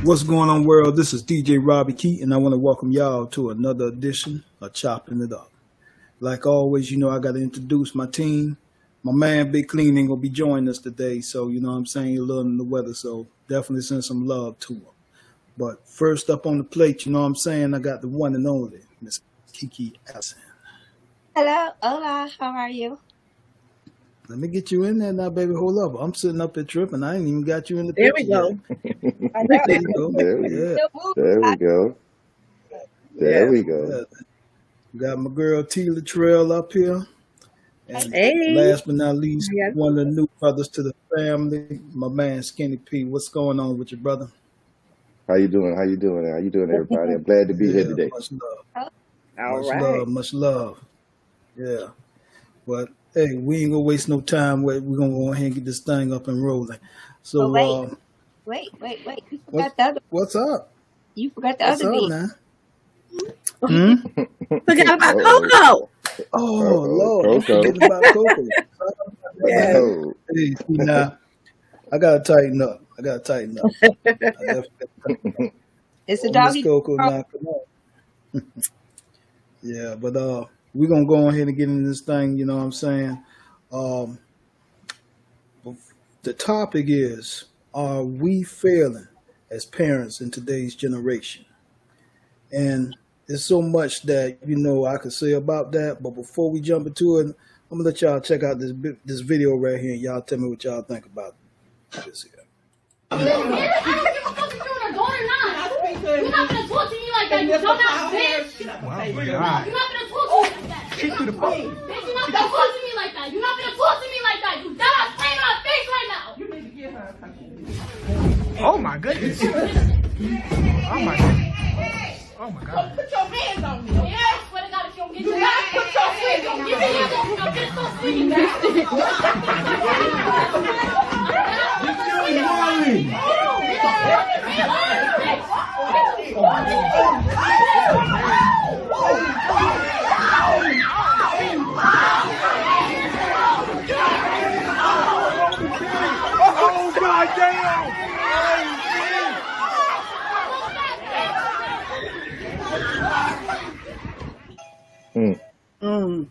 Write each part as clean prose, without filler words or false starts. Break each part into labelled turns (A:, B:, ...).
A: What's going on, world? This is DJ Robi Keit, and I want to welcome y'all to another edition of Choppin It Up. Like always, I got to introduce my team. My man, Big Clean, ain't going to be joining us today, so, you know what I'm saying, he's a little in the weather, so definitely send some love to him. But first up on the plate, you know what I'm saying, I got the one and only, Miss Ki Allison.
B: Hello, hola, how are you?
A: Let me get you in there now, baby. Hold up. I'm sitting up here tripping. I ain't even got you in the
C: There
A: picture
C: we go.
A: yet. There you go.
D: There we
A: Yeah.
D: go. There we go.
A: Yeah. Got my girl T Letrelle up here. And
C: Hey.
A: last but not least,
C: Yes.
A: one of the new brothers to the family, my man Skinny P. What's going on with your brother?
D: How you doing? How you doing, everybody? I'm glad to be here today.
A: Much love.
C: All
A: Much
C: right.
A: love. Much love. Yeah. But hey, we ain't gonna waste no time. We're gonna go ahead and get this thing up and rolling. So
B: Wait. You forgot the other.
A: what's up?
B: You forgot the
A: What's
B: other
A: up
B: beat.
A: now?
C: Forgot about
D: Uh-oh.
C: Coco.
A: Oh Lord, I'm
D: Coco.
A: forgetting about Coco.
C: Yeah.
D: Oh,
A: Hey, see, now I gotta tighten up. I definitely gotta tighten up.
B: It's a
A: Oh, Miss
B: doggy.
A: Coco, now come on. Yeah, but we're gonna go ahead and get into this thing. You know what I'm saying? Um, the topic is: are we failing as parents in today's generation? And there's so much that I could say about that. But before we jump into it, I'm gonna let y'all check out this video right here, and y'all tell me what y'all think about this here.
E: I don't give a fuck if you're an adult or not. You're not gonna talk to me like that, you dumbass bitch. You're not gonna talk to me like that. Bitch, you're not gonna talk to me like that. You're not gonna talk to me like that. You dumbass playing on my face right now. You need to get her.
F: Oh my goodness. Oh my goodness. Oh my God.
E: Put your hands on me. Yeah, I swear to God, if you don't get your hands, put your hands on me. Get your hands on me. I'm just so sleeping
F: Oh God damn.
D: mm,
C: Mm.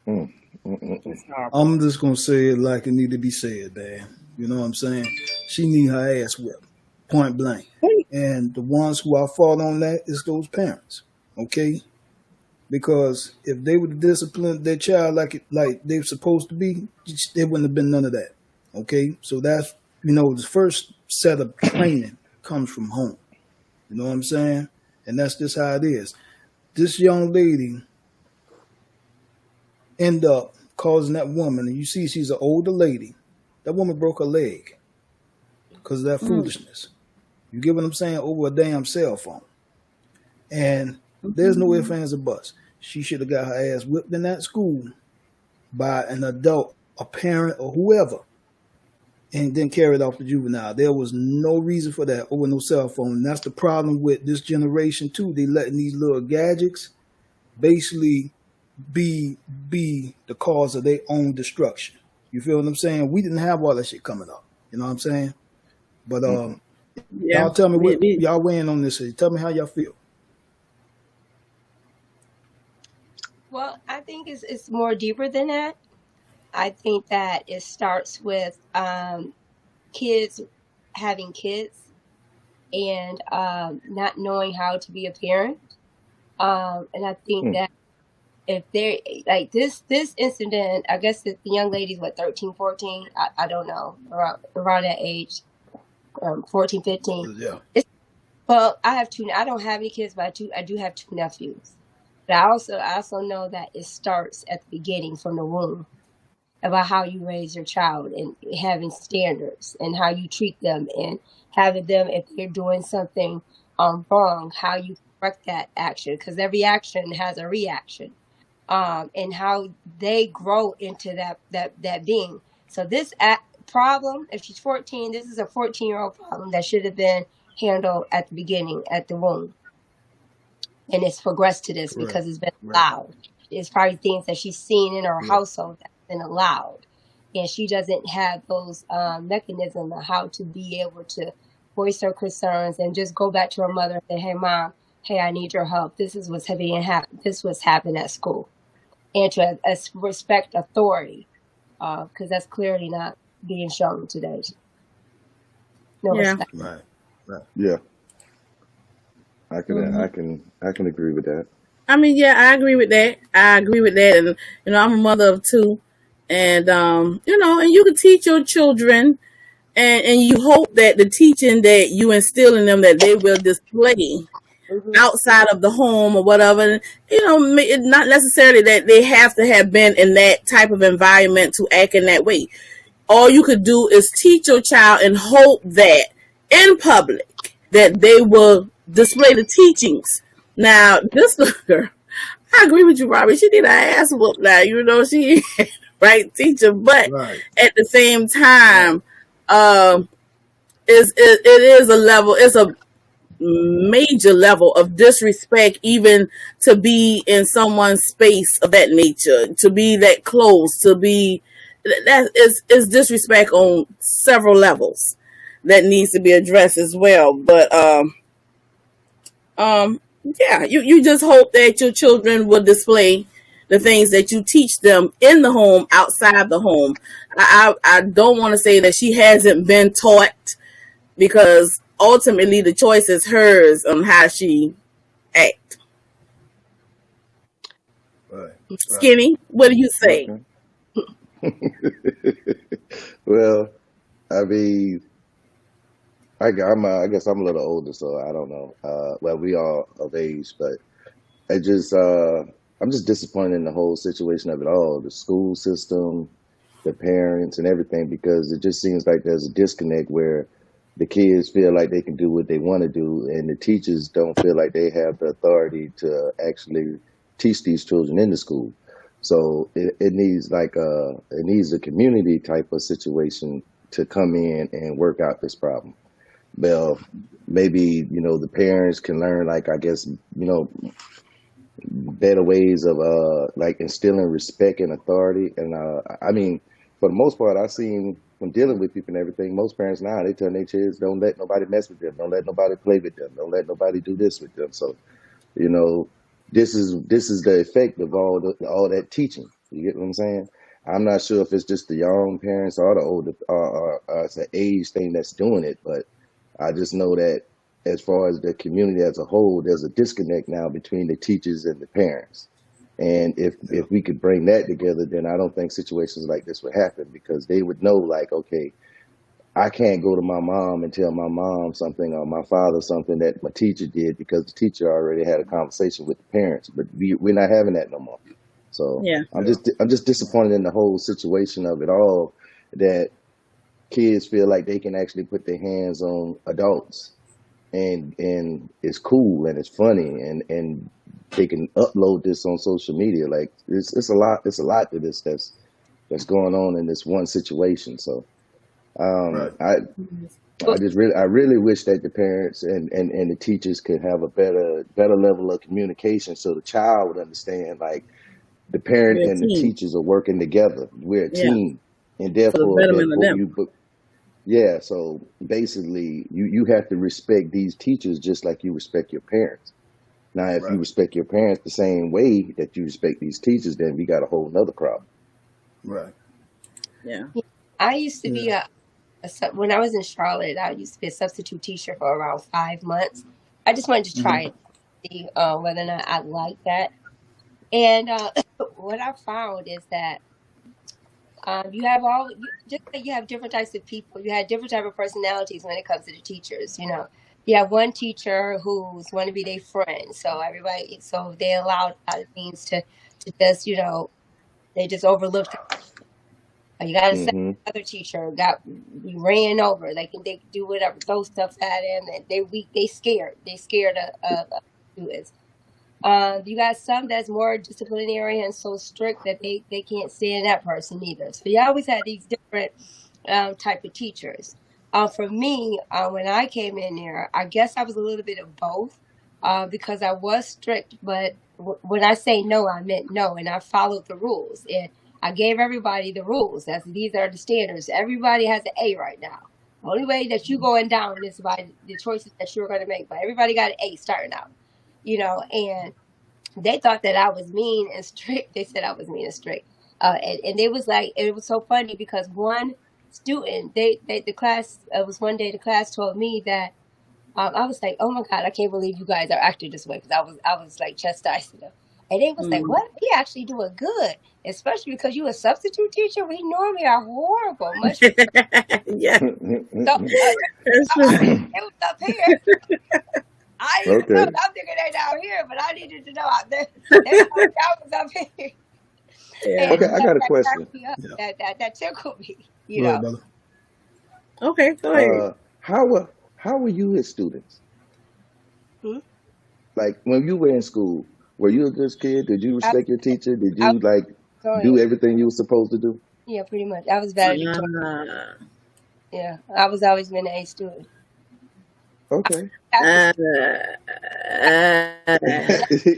D: mm, mm, mm, mm.
A: I'm just gonna say it like it need to be said, man. You know what I'm saying? She need her ass whipped, point blank. And the ones who are fault on that is those parents, okay? Because if they would have disciplined their child like they were supposed to be, there wouldn't have been none of that, okay? So that's the first set of training comes from home. You know what I'm saying? And that's just how it is. This young lady end up causing that woman, and you see she's an older lady. That woman broke her leg because of that foolishness. You get what I'm saying? Over a damn cell phone. And there's no ifs, ands, or buts. She should have got her ass whipped in that school by an adult, a parent, or whoever, and then carried off to juvenile. There was no reason for that over no cell phone. And that's the problem with this generation too. They letting these little gadgets basically be the cause of their own destruction. You feel what I'm saying? We didn't have all that shit coming up. You know what I'm saying? But
C: Yeah.
A: y'all tell me what
C: We-
A: y'all weighing on this. Tell me how y'all feel.
B: Well, I think it's more deeper than that. I think that it starts with kids having kids and not knowing how to be a parent. And I think that if they're like this incident, I guess the young lady's 13, 14. I don't know, around that age, 14, 15.
A: Yeah.
B: Well, I don't have any kids, but I do have two nephews. But I also know that it starts at the beginning from the womb about how you raise your child and having standards and how you treat them and having them, if they're doing something wrong, how you correct that action, because every action has a reaction, and how they grow into that being. So this problem, if she's 14, this is a 14-year-old problem that should have been handled at the beginning, at the womb. And it's progressed to this because it's been allowed. It's probably things that she's seen in her household that's been allowed. And she doesn't have those mechanisms of how to be able to voice her concerns, and just go back to her mother and say, "Hey, mom, hey, I need your help. This is what's this was happening at school," and to respect authority, because that's clearly not being shown today. No
C: Yeah.
B: respect.
A: Right. Right.
D: Yeah, I can
C: Mhm.
D: I can agree with that.
C: I mean, yeah, I agree with that. And I'm a mother of two, and and you can teach your children, and you hope that the teaching that you instill in them that they will display
B: Mm-hmm.
C: outside of the home or whatever. Not necessarily that they have to have been in that type of environment to act in that way. All you could do is teach your child and hope that in public that they will display the teachings. Now, this girl, I agree with you, Robbie. She did her ass whoop now. She ain't the right teacher, but
A: Right.
C: at the same time, it is a level. It's a major level of disrespect, even to be in someone's space of that nature, to be that close, to be that is disrespect on several levels that needs to be addressed as well. But yeah, you just hope that your children will display the things that you teach them in the home, outside the home. I don't want to say that she hasn't been taught, because ultimately the choice is hers on how she act.
A: Right.
C: Skinny, what do you say?
D: Okay. Well, I mean, I guess I'm a little older, so I don't know. Well, we all of age, but I just I'm just disappointed in the whole situation of it all, the school system, the parents, and everything, because it just seems like there's a disconnect where the kids feel like they can do what they want to do, and the teachers don't feel like they have the authority to actually teach these children in the school. So it needs it needs a community type of situation to come in and work out this problem. Well, maybe the parents can learn, like, I guess, better ways of like instilling respect and authority. And I mean, for the most part, I've seen when dealing with people and everything, most parents now, they tell their kids, don't let nobody mess with them, don't let nobody play with them, don't let nobody do this with them. So you know, this is the effect of all that teaching. You get what I'm saying? I'm not sure if it's just the young parents or the older, or it's an age thing that's doing it, but I just know that as far as the community as a whole, there's a disconnect now between the teachers and the parents. And if we could bring that together, then I don't think situations like this would happen, because they would know, like, okay, I can't go to my mom and tell my mom something or my father something that my teacher did, because the teacher already had a conversation with the parents. But we're not having that no more. So
C: Yeah.
D: I'm just disappointed in the whole situation of it all, that kids feel like they can actually put their hands on adults, and it's cool and it's funny, and they can upload this on social media. Like, it's a lot to this that's going on in this one situation. So
A: Right.
D: I really wish that the parents and the teachers could have a better level of communication, so the child would understand, like, the parent
C: We're a
D: and the
C: team.
D: teachers are working together. We're a
C: Yeah.
D: team, and
C: For the
D: therefore
C: betterment of them.
D: yeah. So basically, you have to respect these teachers just like you respect your parents. Now, if you
A: Right.
D: respect your parents the same way that you respect these teachers, then we got a whole nother problem.
A: Right.
C: Yeah.
B: I used to be
A: Yeah.
B: when I was in Charlotte, I used to be a substitute teacher for around 5 months. I just wanted to try
A: Hmm.
B: it, see whether or not I like that. And what I found is that just like you have different types of people, you have different type of personalities when it comes to the teachers. You have one teacher who's want to be their friend, so they allow a lot of things to just they just overlook. You got to say
D: Hmm.
B: another teacher got we ran over. They do whatever, throw stuff at him, and they weak. They scared. They scared of students. You got some that's more disciplinary and so strict that they can't stand that person either. So you always had these different type of teachers. For me, when I came in there, I guess I was a little bit of both, because I was strict, but when I say no, I meant no, and I followed the rules, and I gave everybody the rules. These are the standards. Everybody has an A right now. Only way that you going down is by the choices that you're going to make. But everybody got an 8 starting out, and they thought that I was mean and strict. They said I was mean and strict. And it was like, it was so funny because one student, the class, it was one day the class told me that, I was like, oh my God, I can't believe you guys are acting this way. Because I was like chastising them. And they was like,
C: Mm.
B: what? We actually doing good. Especially because you a substitute teacher. We normally are horrible. Much so,
C: Yeah, that's
B: I,
C: true.
B: it was up here. I didn't even know.
D: Okay.
B: I'm thinking they down here, but I needed to know out there. They thought I was up here.
C: Yeah.
B: And
D: Okay, I got a
B: that
D: question.
B: cracked me up.
A: Yeah.
B: That tickled me.
A: Go ahead, brother.
C: Okay, go ahead.
D: How were you as students?
B: Hmm?
D: Like when you were in school, were you a good kid? Did you
B: I,
D: respect your teacher? Did
B: I
D: you like
B: was
D: do
B: going.
D: everything you were supposed to do?
B: Yeah, pretty much. I was valedictorian.
C: Uh,
B: Yeah, I was always been an A student.
D: Okay.
B: After
C: I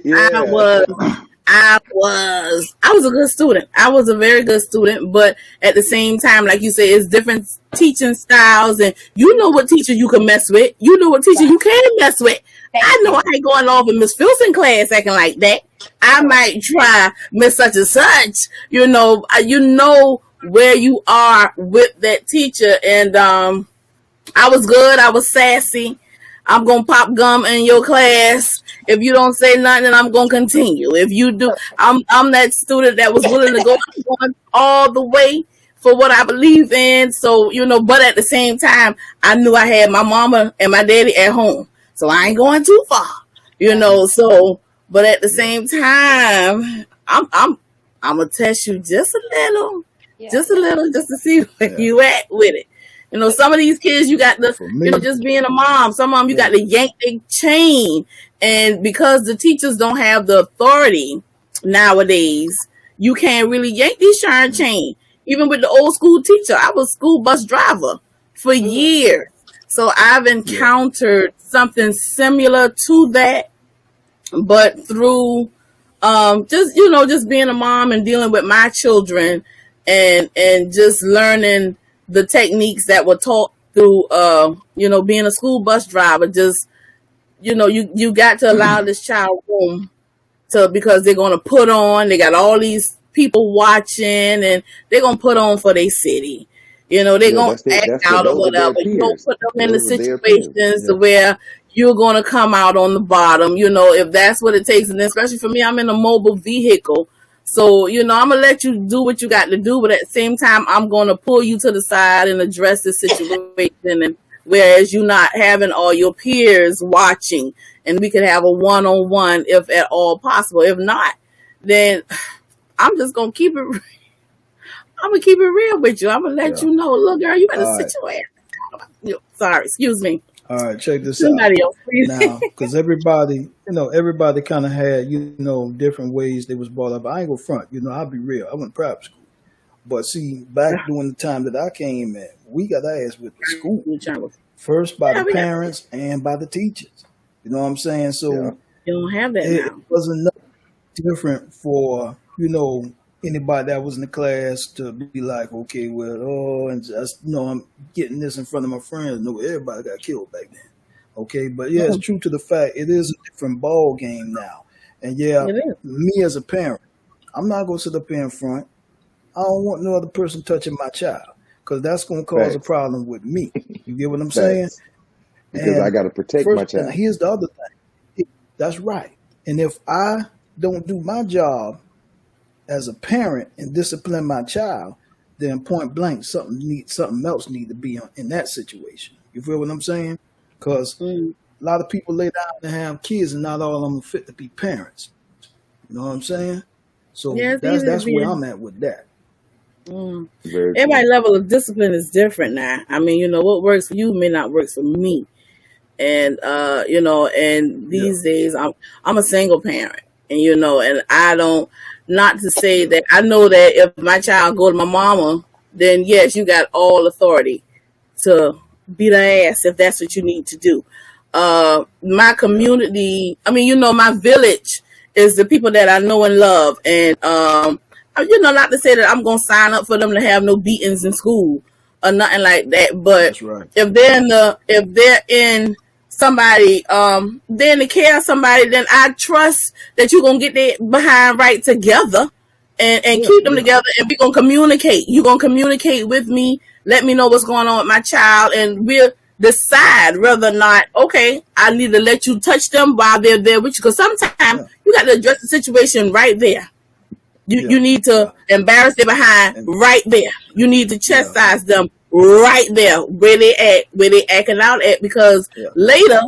D: Yeah.
C: was, I was a good student. I was a very good student, but at the same time, like you say, it's different teaching styles, and you know what teacher you can mess with. You know what teacher you can't mess with. I
B: thank
C: know I
B: you.
C: ain't going off in Miss Filson class acting like that. I might try Miss such and such. You know where you are with that teacher, and I was good. I was sassy. I'm gonna pop gum in your class. If you don't say nothing, then I'm gonna continue. If you do, I'm that student that was willing to go all the way for what I believe in. So but at the same time, I knew I had my mama and my daddy at home, so I ain't going too far. So but at the same time, I'm gonna test you just a little,
B: Yeah,
C: just to see where
A: Yeah.
C: you at with it. Some of these kids, you got to,
A: For me,
C: just being a mom, some of them, you got to yank their chain. And because the teachers don't have the authority nowadays, you can't really yank these iron chain. Even with the old school teacher, I was school bus driver for years. So I've
A: yeah.
C: encountered something similar to that, but through just being a mom and dealing with my children and just learning the techniques that were taught through being a school bus driver. Just you got to allow this child room because they're going to put on, they got all these people watching, and they're going to put on for their city. They're
D: Yeah,
C: going to act out or
D: those are their
C: whatever. You don't
D: peers.
C: put them in the
D: Those are their peers.
C: situations
D: Yeah.
C: to where you're going to come out on the bottom, if that's what it takes. And especially for me, I'm in a mobile vehicle. So, I'm going to let you do what you got to do. But at the same time, I'm going to pull you to the side and address the situation. And whereas you're not having all your peers watching, and we could have a one-on-one if at all possible. If not, then I'm just going to keep it. I'm going to keep it real with you. I'm going to let
A: Yeah.
C: you know, look, girl, you better
A: All
C: sit
A: right.
C: your ass. Sorry, excuse me.
A: All right. Check this out.
C: Somebody else, please.
A: Now, because everybody kind of had, different ways they was brought up. I ain't gonna front, I'll be real. I went to private school. But see, back during the time that I came in, we got our ass with the school. First by
C: Yeah,
A: the
C: we got
A: parents and by the teachers. You know what I'm saying?
D: Yeah.
A: So
C: You don't have that
A: it
C: now.
A: wasn't nothing different for, anybody that was in the class to be like, okay, well, and just, I'm getting this in front of my friends. No, everybody got killed back then. Okay, but yeah, it's true to the fact it is a different ball game now. And yeah,
C: It is.
A: me as a parent, I'm not gonna sit up here in front. I don't want no other person touching my child because that's gonna cause a
D: Facts.
A: problem with me. You get what I'm saying?
D: Facts. Because I
A: And
D: got to protect my
A: first, and
D: child.
A: here's the other thing. That's right. And if I don't do my job as a parent and discipline my child, then point blank, something else need to be in that situation. You feel what I'm saying? Because
C: Mm.
A: a lot of people lay down and have kids, and not all of them are fit to be parents. You know what I'm saying? So
C: Yeah, it's easy to
A: that's
C: be
A: where
C: in.
A: I'm at with that.
C: Mm.
D: Very true.
C: Everybody's level of discipline is different now. I mean, what works for you may not work for me. And and
A: Yeah.
C: these days I'm a single parent, and and I don't, not to say that I know that if my child go to my mama, then yes, you got all authority to beat her ass if that's what you need to do. My community, I mean, my village is the people that I know and love, and not to say that I'm gonna sign up for them to have no beatings in school, or nothing like that. But
A: That's right.
C: if they're in somebody, they're in the care of somebody, then I trust that you're gonna get their behind right together and
A: Yeah,
C: keep them
A: yeah,
C: together, and we're gonna communicate. You're gonna communicate with me, let me know what's going on with my child, and we'll decide whether or not, okay, I need to let you touch them while they're there with you. Because sometimes
A: yeah,
C: you got to address the situation right there.
A: yeah,
C: You need to
A: yeah,
C: embarrass them behind
A: and
C: right there. You need to
A: yeah,
C: chastise them right there where they acting out at, because
A: yeah,
C: later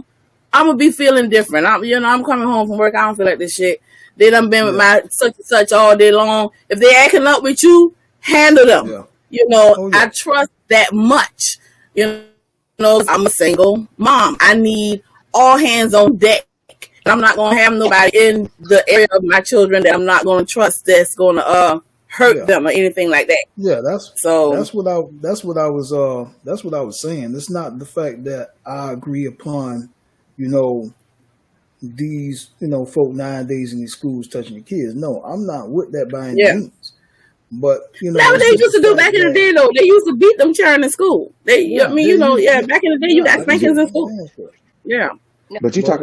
C: I'm gonna be feeling different. I'm coming home from work. I don't feel like this shit. They done been with
A: yeah,
C: my such and such all day long. If they acting up with you, handle them.
A: yeah. Oh
C: I
A: yeah,
C: trust that much. I'm a single mom. I need all hands on deck. I'm not gonna have nobody in the area of my children that I'm not gonna trust that's gonna hurt
A: yeah,
C: them or anything like that.
A: yeah.
C: So
A: That's what I was saying. It's not the fact that I agree upon, you know, these, folk nowadays in these schools touching the kids. No, I'm not with that by any
C: yeah.
A: means. But
C: That's what
A: it's
C: they
A: just
C: used to
A: the
C: do
A: fact
C: back in the
A: that
C: day though. They used to beat them children in school.
A: yeah, they used
C: Yeah, back in the day you
A: yeah,
C: got
A: I used to
C: spankings
A: beat
C: in
A: my
C: school.
A: ass for it.
C: Yeah.
B: No,
D: But
A: But
D: you talk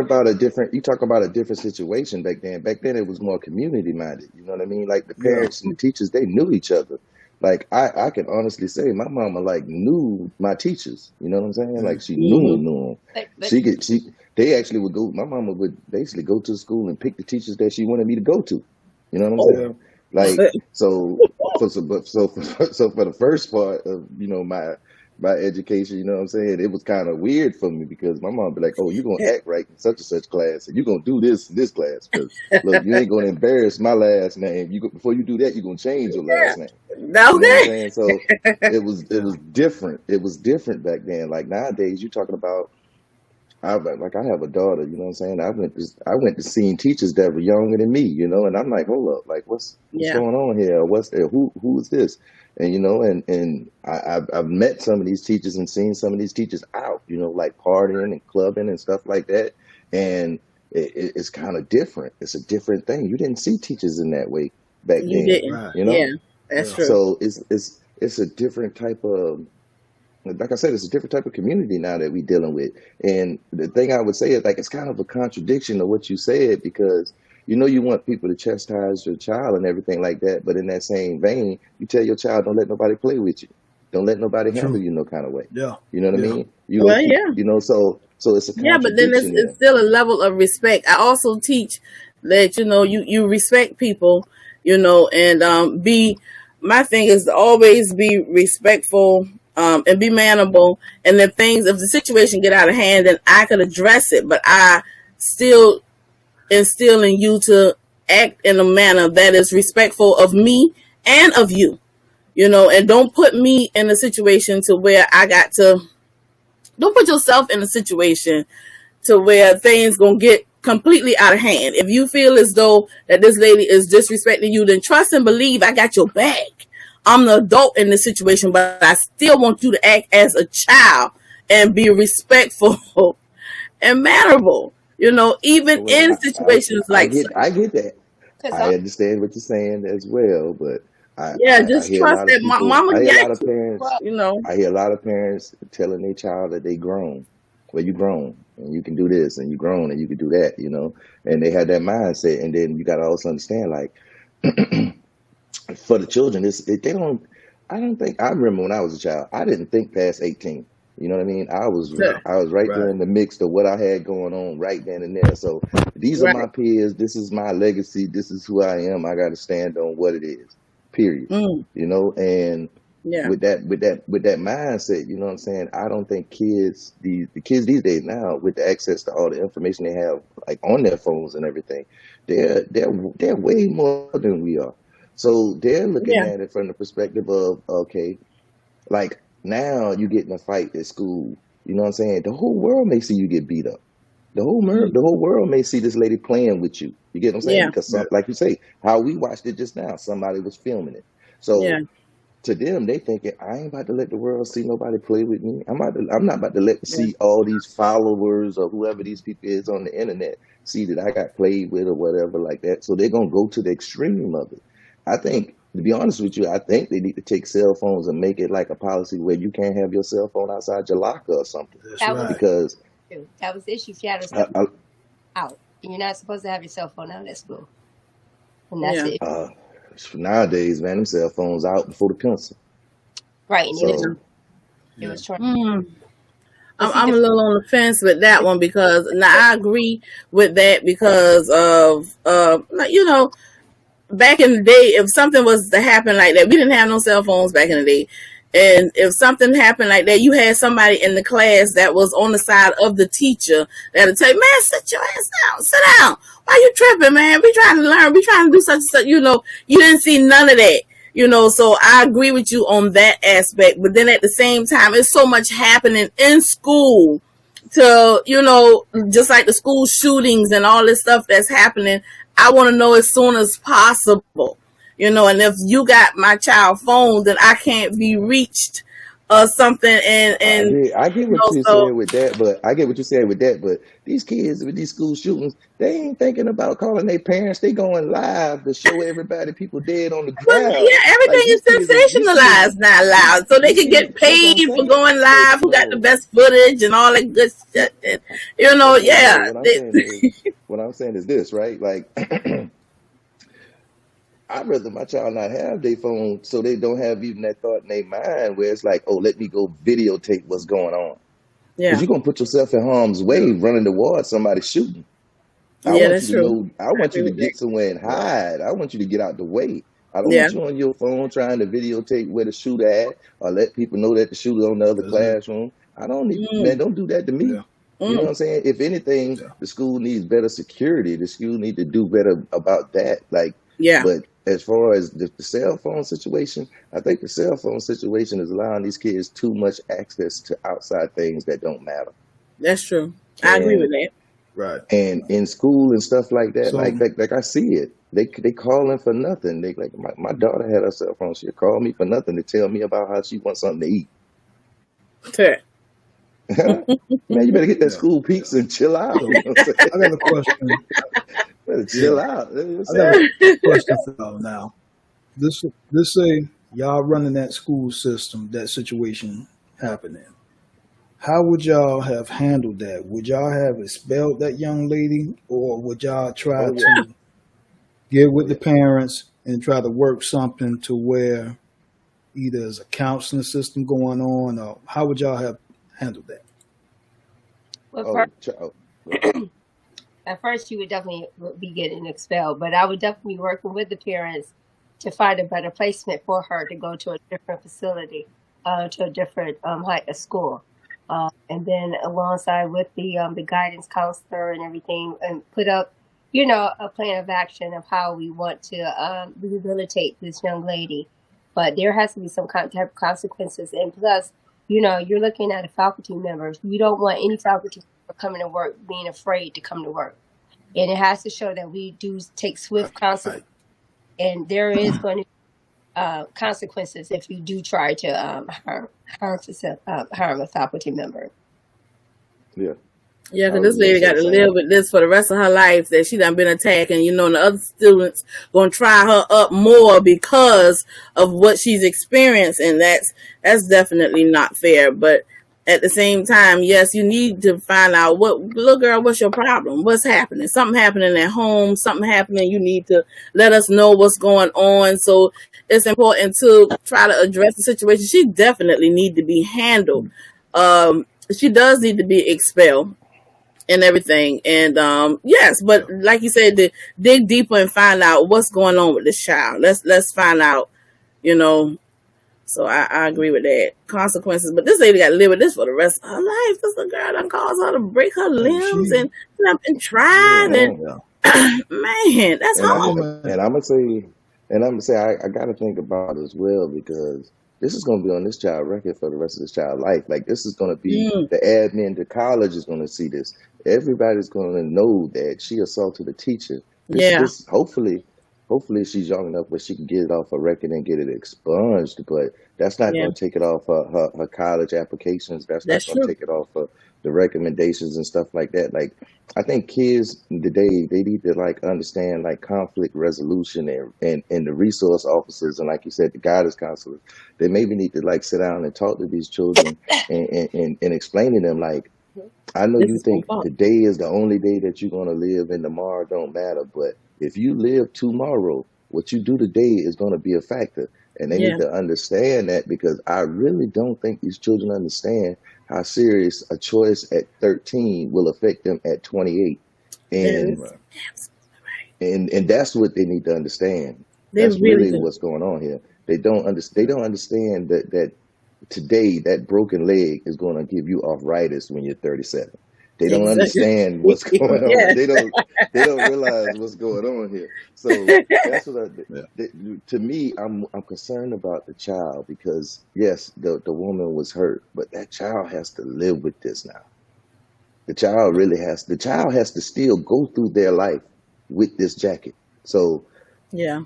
D: about a different situation back then. Back then it was more community minded. You know what I mean? Like the
A: yeah,
D: parents and the teachers, they knew each other. Like I can honestly say my mama like knew my teachers. You know what I'm saying?
A: mm,
D: Like she
C: Mm-hmm.
D: knew them.
B: but
D: They actually would go. My mama would basically go to school and pick the teachers that she wanted me to go to. You know what I'm
C: Oh.
A: yeah,
D: saying? Like so, so for the first part of my education, you know what I'm saying, it was kind of weird for me because my mom be like, "Oh, you gonna act right in such and such class, and you gonna do this in this class because look, you ain't gonna embarrass my last name. Before you do that, you gonna change your last name." You know what I'm
C: Okay.
D: saying? So it
A: yeah,
D: was different. It was different back then. Like nowadays, you talking about. I have a daughter, you know what I'm saying? I went to seeing teachers that were younger than me, and I'm like, hold up, like what's
C: Yeah.
D: going on here? What's there? Who is this? And I've met some of these teachers and seen some of these teachers out, like partying and clubbing and stuff like that. And it's kind of different. It's a different thing. You didn't see teachers in that way back
C: You
D: then,
C: didn't.
A: right,
D: you know?
C: Yeah. That's
A: yeah,
C: true.
D: So it's a different type of, like I said, it's a different type of community now that we're dealing with. And the thing I would say is like it's kind of a contradiction of what you said because you want people to chastise your child and everything like that, but in that same vein, you tell your child don't let nobody play with you, don't let nobody handle
A: true,
D: you no kind of way.
A: yeah,
D: You know what I
A: yeah,
D: mean? You gonna
C: Well,
D: keep,
C: yeah.
D: so it's a
C: Yeah, but then
D: contradiction
C: it's
D: there.
C: still a level of respect. I also teach that you respect people, and be. My thing is to always be respectful, and be manable. And if the situation get out of hand, then I could address it. But I still instill in you to act in a manner that is respectful of me and of you. And don't put me in a situation to where I got to. Don't put yourself in a situation to where things gonna get completely out of hand. If you feel as though that this lady is disrespecting you, then trust and believe I got your back. I'm the adult in this situation, but I still want you to act as a child and be respectful and mannerable. Even
D: Well,
C: in situations like
D: I get that.
B: because
D: I understand what you're saying as well, but
C: yeah,
D: I
C: just
D: hear a
C: trust
D: lot of
C: that
D: people.
C: mama
D: I hear a lot
C: got
D: of
C: you.
D: parents.
C: You know,
D: I hear a lot of parents telling their child that they grown. Well, you grown and you can do this, and you grown and you can do that. And they have that mindset, and then you got to also understand, like, for the children, they don't. I don't think I remember when I was a child. I didn't think past 18. You know what I mean?
C: yeah,
D: I was right there
A: right,
D: in the mix of what I had going on right then and there. So these are my
C: right.
D: peers. This is my legacy. This is who I am. I got to stand on what it is. Period.
C: Mm,
D: And
C: yeah,
D: with that mindset, you know what I'm saying? I don't think the kids these days now with the access to all the information they have like on their phones and everything, they're way more than we are. So they're looking
C: yeah,
D: at it from the perspective of, okay, like now you get in a fight at school, you know what I'm saying? The whole world may see you get beat up.
C: mm,
D: The whole world may see this lady playing with you. You get what I'm saying?
C: yeah,
D: Because
A: yeah,
D: like you say, how we watched it just now, somebody was filming it.
C: yeah,
D: So to them, they thinking, I ain't about to let the world see nobody play with me. I'm not about to let
C: yeah,
D: see all these followers or whoever these people is on the internet see that I got played with or whatever like that. So they're gonna go to the extreme of it. I think to be honest with you, I think they need to take cell phones and make it like a policy where you can't have your cell phone outside your locker or something.
A: That's
B: That was
A: right.
D: Because
B: true. That was the issue. She had her
D: I,
B: cell
D: I,
B: out. And you're not supposed to have your cell phone out at school. And that's
C: Yeah.
B: it.
D: nowadays, man, them cell phones out before the pencil.
B: Right. And
D: So
B: it was trying.
C: Mm.
B: But see,
C: I'm a little on the fence with that one because now I agree with that because of you know, back in the day, if something was to happen like that, we didn't have no cell phones back in the day. And if something happened like that, you had somebody in the class that was on the side of the teacher that'll tell you, man, sit your ass down, sit down. Why you tripping, man? We trying to learn. We trying to do such and such. You know, you didn't see none of that. You know, so I agree with you on that aspect. But then at the same time, it's so much happening in school to, you know, just like the school shootings and all this stuff that's happening. I want to know as soon as possible, you know, and if you got my child phone, then I can't be reached or something. And
D: I get
C: you
D: what
C: know,
D: you're
C: so
D: saying with that, but these kids with these school shootings, they ain't thinking about calling their parents. They going live to show everybody people dead on the
C: well,
D: ground.
C: yeah, everything
D: Like
C: is sensationalized now loud. So they can get
D: that's what I'm
C: paid for
D: saying.
C: going live, who got the
D: No,
C: best footage and all that good shit. And, you know,
D: okay, no.
C: yeah.
D: What I'm saying is this, right? Like, I'd rather my child not have their phone so they don't have even that thought in their mind where it's like, oh, let me go videotape what's going on. Because
C: Yeah.
D: you're going to put yourself in harm's way running towards somebody shooting. I
C: Yeah,
D: want
C: that's
D: you to
C: true.
D: know, I
C: I
D: want
C: agree
D: you to
C: with that.
D: get somewhere and hide. I want you to get out the way. I don't
C: Yeah.
D: want you on your phone trying to videotape where the shooter at or let people know that the shooter's on the other
A: That's it.
D: classroom. I don't need,
C: Mm,
D: man, don't do that to me.
A: Yeah.
D: You know what
C: mm,
D: I'm saying? If anything,
A: Yeah.
D: the school needs better security. The school need to do better about that. Like,
C: yeah,
D: but as far as the cell phone situation, I think the cell phone situation is allowing these kids too much access to outside things that don't matter.
C: that's true. I agree with
D: And
C: that.
A: Right.
D: in school and stuff like that,
A: So
D: like I see it. They calling for nothing. They like my daughter had her cell phone. She'll call me for nothing to tell me about how she wants something to eat.
C: Fair.
D: Man, you better get that
A: yeah.
D: school pizza and chill out.
A: So
D: You know what I'm saying?
A: I got a question.
D: Better
A: Yeah.
D: chill out. You know what I'm
A: I got
D: saying?
A: a question for y'all now. This say y'all running that school system, that situation happening. How would y'all have handled that? Would y'all have expelled that young lady, or would y'all try
D: Oh yeah.
A: to get
D: Oh
A: with the
D: yeah.
A: parents and try to work something to where either there's a counseling system going on, or how would y'all have handled that?
B: well,
D: Oh, child.
B: at first, you would definitely be getting expelled, but I would definitely be working with the parents to find a better placement for her to go to a different facility, to a different a school, and then alongside with the guidance counselor and everything, and put up, a plan of action of how we want to rehabilitate this young lady. But there has to be some type of consequences, and plus, you're looking at a faculty member. You don't want any faculty member coming to work being afraid to come to work, and it has to show that we do take swift consequences.
A: Right.
B: And there is going to be consequences if you do try to harm a faculty member.
D: Yeah.
C: Yeah,
D: I
C: because
D: was
C: this lady
D: gonna
C: got to
D: say the
C: live
D: same.
C: with this for the rest of her life that she done been attacking, and the other students gonna try her up more because of what she's experienced, and that's definitely not fair. But at the same time, yes, you need to find out little girl, what's your problem? What's happening? Something happening at home, something happening. You need to let us know what's going on. So it's important to try to address the situation. She definitely need to be handled. She does need to be expelled and everything. And yes, but
A: Yeah.
C: like you said, to dig deeper and find out what's going on with this child. Let's find out, you know. So I agree with that. Consequences. But this lady got to live with this for the rest of her life. This little girl done caused her to break her
A: Oh,
C: limbs
A: she.
C: and tried,
A: Yeah.
C: and
D: Yeah.
A: Yeah.
C: man, that's
D: And
A: That
C: hard.
A: woman.
D: and I'm gonna say I gotta think about it as well because this is gonna be on this child record for the rest of this child's life. Like this is gonna be
C: Mm,
D: the admin to college is gonna see this. Everybody's gonna know that she assaulted a teacher.
C: yeah.
D: This hopefully hopefully she's young enough where she can get it off her record and get it expunged. But that's not
C: Yeah,
D: going to take it off her college applications. That's not
C: that's
D: going to
C: true.
D: take it off the recommendations and stuff like that. Like, I think kids today, they need to like understand like conflict resolution and the resource officers, and like you said, the guidance counselors. They maybe need to like sit down and talk to these children and explain to them like, I know
C: This
D: you
C: is gonna
D: think
C: fall.
D: today is the only day that you're going to live and tomorrow don't matter. But if you live tomorrow, what you do today is going to be a factor. And they need
C: Yeah,
D: to understand that, because I really don't think these children understand how serious a choice at 13 will affect them at 28.
C: that
D: And
C: is
A: Right.
C: absolutely right.
D: and that's what they need to understand.
C: They
D: That's
C: really
D: really
C: do.
D: what's going on here. They don't understand that today that broken leg is going to give you arthritis when you're 37. They don't
C: Exactly.
D: understand what's going on.
C: Yeah.
D: They don't realize what's going on here. So that's what
A: Yeah.
D: to me, I'm concerned about the child, because yes, the woman was hurt, but that child has to live with this now. The child has to still go through their life with this jacket. So
C: Yeah.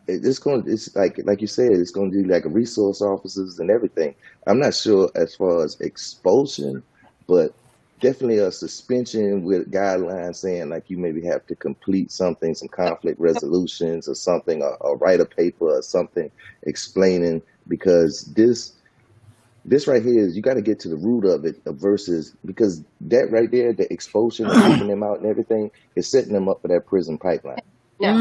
D: it's like you said, it's going to do like resource officers and everything. I'm not sure as far as expulsion, but definitely a suspension with guidelines saying like you maybe have to complete something, some conflict resolutions or something, or write a paper or something explaining, because this right here is, you got to get to the root of it, versus, because that right there, the expulsion and kicking them out and everything, is setting them up for that prison pipeline.
B: No,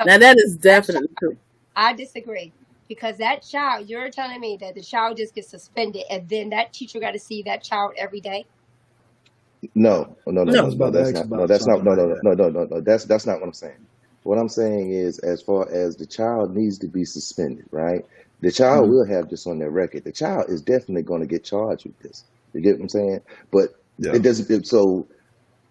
C: Now that is
B: that child,
C: definitely true.
B: I disagree because that child, you're telling me that the child just gets suspended and then that teacher got to see that child every day?
D: No, no, no,
A: I
C: No.
D: no,
A: was
D: no.
A: about to
D: That's
A: ask
D: not. No,
A: about
D: that's not.
A: something
D: No,
A: like
D: no, no,
A: that.
D: no, no, no, no. That's not what I'm saying. What I'm saying is, as far as the child needs to be suspended, right? The child
A: Mhm.
D: will have this on their record. The child is definitely going to get charged with this. You get what I'm saying? But
A: Yeah.
D: it doesn't.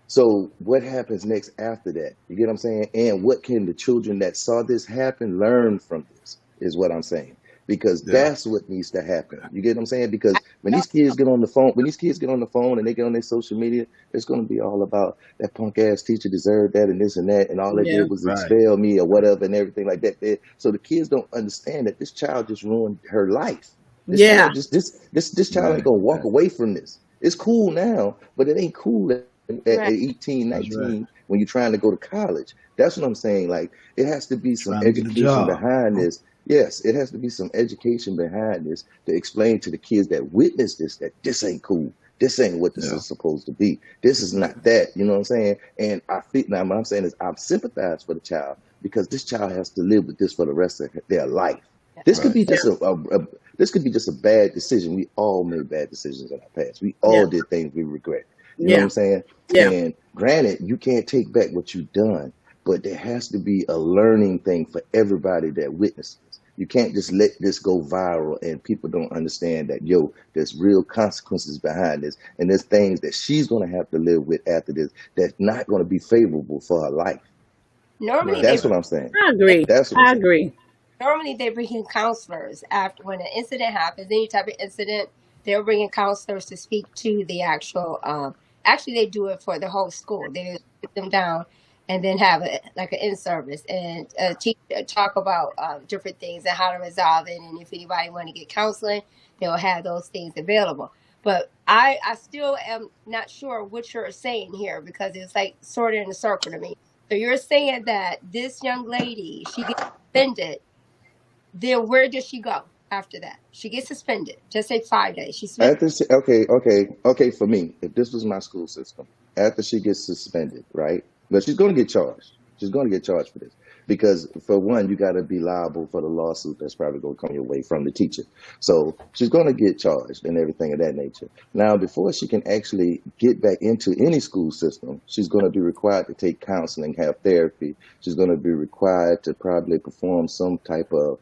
D: So what happens next after that? You get what I'm saying? And what can the children that saw this happen learn from this, is what I'm saying. Because
A: Yeah.
D: that's what needs to happen. You get what I'm saying? Because
B: I
D: when
B: don't
D: these kids get on the phone, and they get on their social media, it's going to be all about that punk ass teacher deserved that and this and that, and all they
C: Yeah.
D: did was
A: Right.
D: expel me or whatever and everything like that. So the kids don't understand that this child just ruined her life. This
C: Yeah.
D: child just this child ain't
A: Right.
D: gonna walk
A: Right.
D: away from this. It's cool now, but it ain't cool at
B: right.
D: 18,
A: That's right.
D: 19 when you're trying to go to college. That's what I'm saying. Like, it has to be some
A: Trying to get a
D: education
A: job.
D: behind this. Yes, it has to be some education behind this to explain to the kids that witness this that this ain't cool. This ain't what this
A: Yeah.
D: is supposed to be. This is not that. You know what I'm saying? And I feel now what I'm saying is I sympathize for the child, because this child has to live with this for the rest of their life. This could
A: Right.
D: be
C: Yeah.
D: just this could be just a bad decision. We all made bad decisions in our past. We
C: Yeah.
D: all did things we regret. You know what
C: Yeah.
D: I'm saying?
C: Yeah.
D: And granted, you can't take back what you've done, but there has to be a learning thing for everybody that witnesses. You can't just let this go viral and people don't understand that, there's real consequences behind this. And there's things that she's going to have to live with after this that's not going to be favorable for her life.
B: Normally
A: Right.
B: they
D: That's
A: Right.
D: what I'm saying.
C: I agree.
D: That's what I'm
C: I
D: saying.
C: agree.
B: normally they bring in counselors after when an incident happens, any type of incident, they'll bring in counselors to speak to the actual. Actually, they do it for the whole school. They sit them down and then have like an in service and talk about different things and how to resolve it. And if anybody want to get counseling, they'll have those things available. But I still am not sure what you're saying here because it's like sort of in a circle to me. So you're saying that this young lady, she gets suspended, then where does she go after that? She gets suspended. Just say 5 days. She's suspended.
D: Okay. For me, if this was my school system, after she gets suspended, right? But she's going to get charged. She's going to get charged for this, because for one, you got to be liable for the lawsuit that's probably going to come your way from the teacher. So she's going to get charged and everything of that nature. Now, before she can actually get back into any school system, she's going to be required to take counseling, have therapy. She's going to be required to probably perform some type of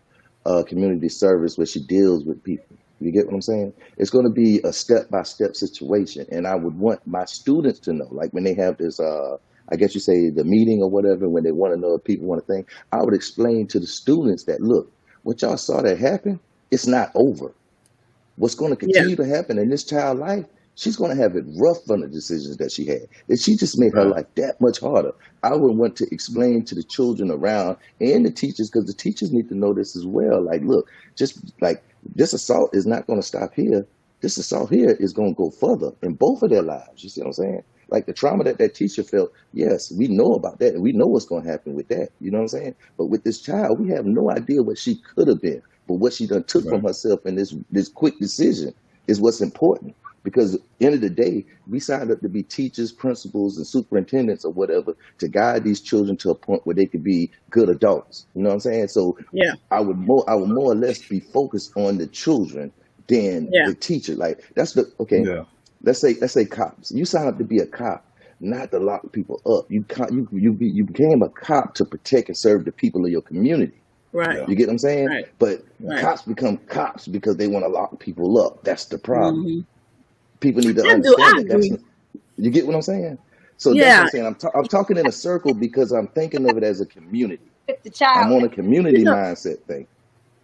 D: community service where she deals with people. You get what I'm saying? It's going to be a step-by-step situation. And I would want my students to know, like when they have this, I guess you say the meeting or whatever, when they want to know if people want to think, I would explain to the students that, look, what y'all saw that happen, it's not over. What's going to
C: Yeah.
D: continue to happen in this child's life she's going to have it rough on the decisions that she had. And she just made her life that much harder. I would want to explain to the children around and the teachers, because the teachers need to know this as well. Like, look, just like this assault is not going to stop here. This assault here is going to go further in both of their lives. You see what I'm saying? Like the trauma that teacher felt, yes, we know about that. And we know what's going to happen with that. You know what I'm saying? But with this child, we have no idea what she could have been. But what she done took from herself in this quick decision is what's important. Because at the end of the day, we signed up to be teachers, principals, and superintendents or whatever to guide these children to a point where they could be good adults. You know what I'm saying? So I would more or less be focused on the children than the teacher. Like that's the Let's say cops. You sign up to be a cop, not to lock people up. You became a cop to protect and serve the people of your community.
C: Right.
D: You get what I'm saying?
C: Right.
D: But cops become cops because they want to lock people up. That's the problem. Mm-hmm. People need to understand that. You get what I'm saying? So that's what I'm saying. I'm talking in a circle because I'm thinking of it as a community.
B: The child.
D: I'm on a community mindset thing.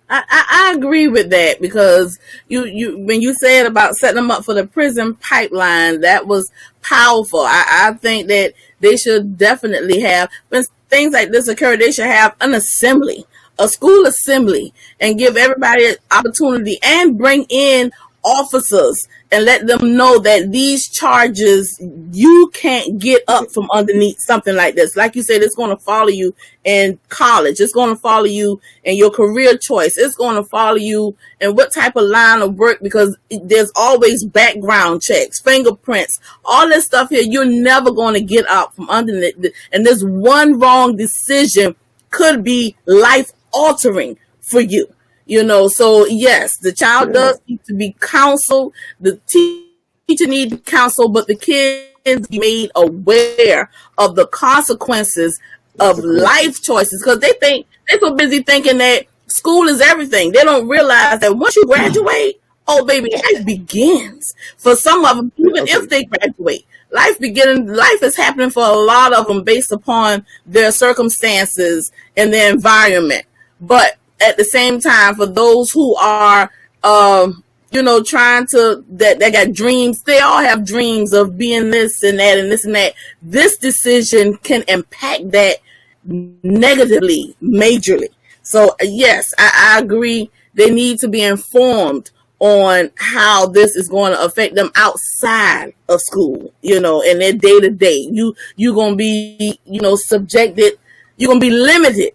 C: I agree with that, because you when you said about setting them up for the prison pipeline, that was powerful. I think that they should definitely have, when things like this occur, they should have an assembly, a school assembly, and give everybody an opportunity and bring in officers and let them know that these charges, you can't get up from underneath something like this. Like you said, it's going to follow you in college. It's going to follow you in your career choice. It's going to follow you in what type of line of work, because there's always background checks, fingerprints, all this stuff here. You're never going to get out from underneath. And this one wrong decision could be life altering for you. You know, so yes, the child does need to be counseled. The teacher needs counsel, but the kids be made aware of the consequences of life choices, because they're so busy thinking that school is everything. They don't realize that once you graduate, oh baby, life begins. For some of them, even if they graduate, life is happening for a lot of them based upon their circumstances and their environment. But at the same time, for those who are, trying to, that got dreams, they all have dreams of being this and that and this and that. This decision can impact that negatively, majorly. So yes, I agree. They need to be informed on how this is going to affect them outside of school, in their day to day. You're going to be, subjected, you're going to be limited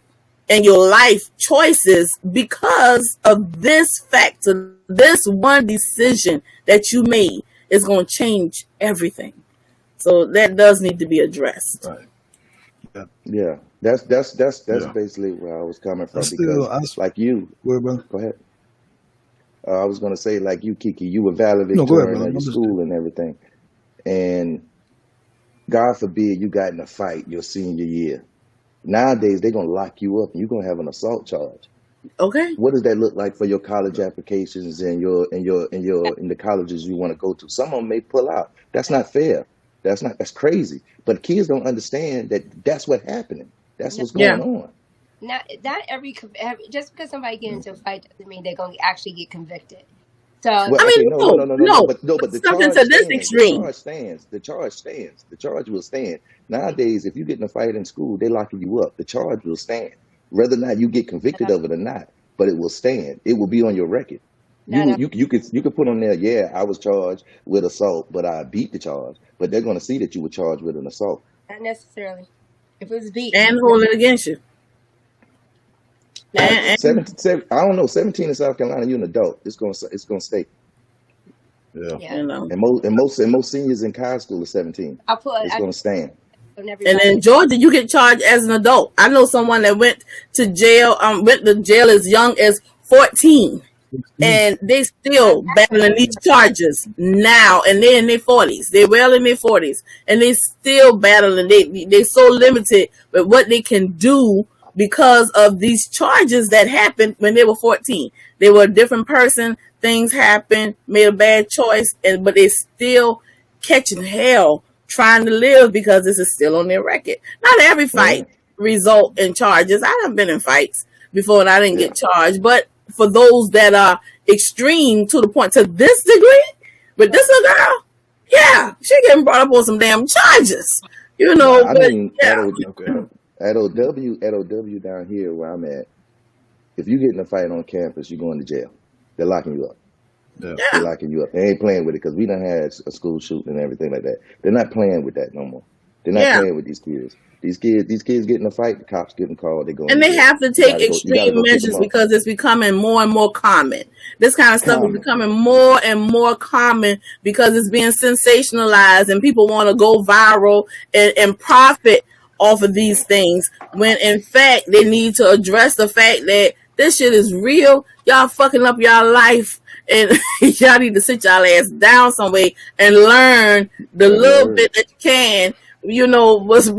C: and your life choices because of this factor. This one decision that you made is going to change everything. So that does need to be addressed.
A: Right.
D: Yeah. That's basically where I was coming from. Like you, go ahead. I was going to say, like you, Kiki, you were valedictorian at the school and everything. And God forbid you got in a fight your senior year. Nowadays, they're going to lock you up and you're going to have an assault charge.
C: Okay.
D: What does that look like for your college applications and in the colleges you want to go to? Some of them may pull out. That's not fair. That's crazy. But kids don't understand that that's what's happening. That's what's going on.
B: Not every just because somebody gets into a fight doesn't mean they're going to actually get convicted. So
D: no. But the charge to this extreme. The charge stands. The charge will stand. Nowadays, if you get in a fight in school, they're locking you up. The charge will stand, whether or not you get convicted of it or not. But it will stand. It will be on your record. You could put on there, I was charged with assault, but I beat the charge. But they're going to see that you were charged with an assault.
B: Not necessarily. If it was beat
C: and hold it against you.
D: I don't know. 17 in South Carolina, you're an adult. It's gonna stay.
A: Yeah.
D: And most seniors in high school are 17. It's gonna stand.
C: And in Georgia, you get charged as an adult. I know someone that went to jail as young as 14, and they still battling these charges now, and they're in their 40s. They're well in their 40s, and they still battling. They're so limited with what they can do because of these charges that happened when they were 14. They were a different person. Things happened, made a bad choice, but they still catching hell trying to live because this is still on their record. Not every fight result in charges. I have been in fights before and I didn't get charged. But for those that are extreme to the point, to this degree, with this little girl, Yeah, she getting brought up on some damn charges. You
D: Nah,
C: know,
D: I
C: but
D: mean,
C: yeah.
D: at OW down here where I'm at, if you get in a fight on campus, you're going to jail. They're locking you up. They're
C: Yeah.
D: locking you up. They ain't playing with it because we done had a school shooting and everything like that. They're not playing with that no more. They're not
C: Yeah.
D: playing with these kids. These kids get in a fight, the cops getting called, they go
C: And
D: to
C: they
D: jail.
C: have to
D: You
C: take
D: gotta go
C: extreme
D: pick them
C: measures
D: up.
C: because it's becoming more and more common. This kind of stuff is
D: Common.
C: becoming more and more common because it's being sensationalized and people want to go viral and profit off of these things when in fact they need to address the fact that this shit is real. Y'all fucking up y'all life and y'all need to sit y'all ass down some way and learn the
D: And
C: little
D: learn.
C: bit that you can, what's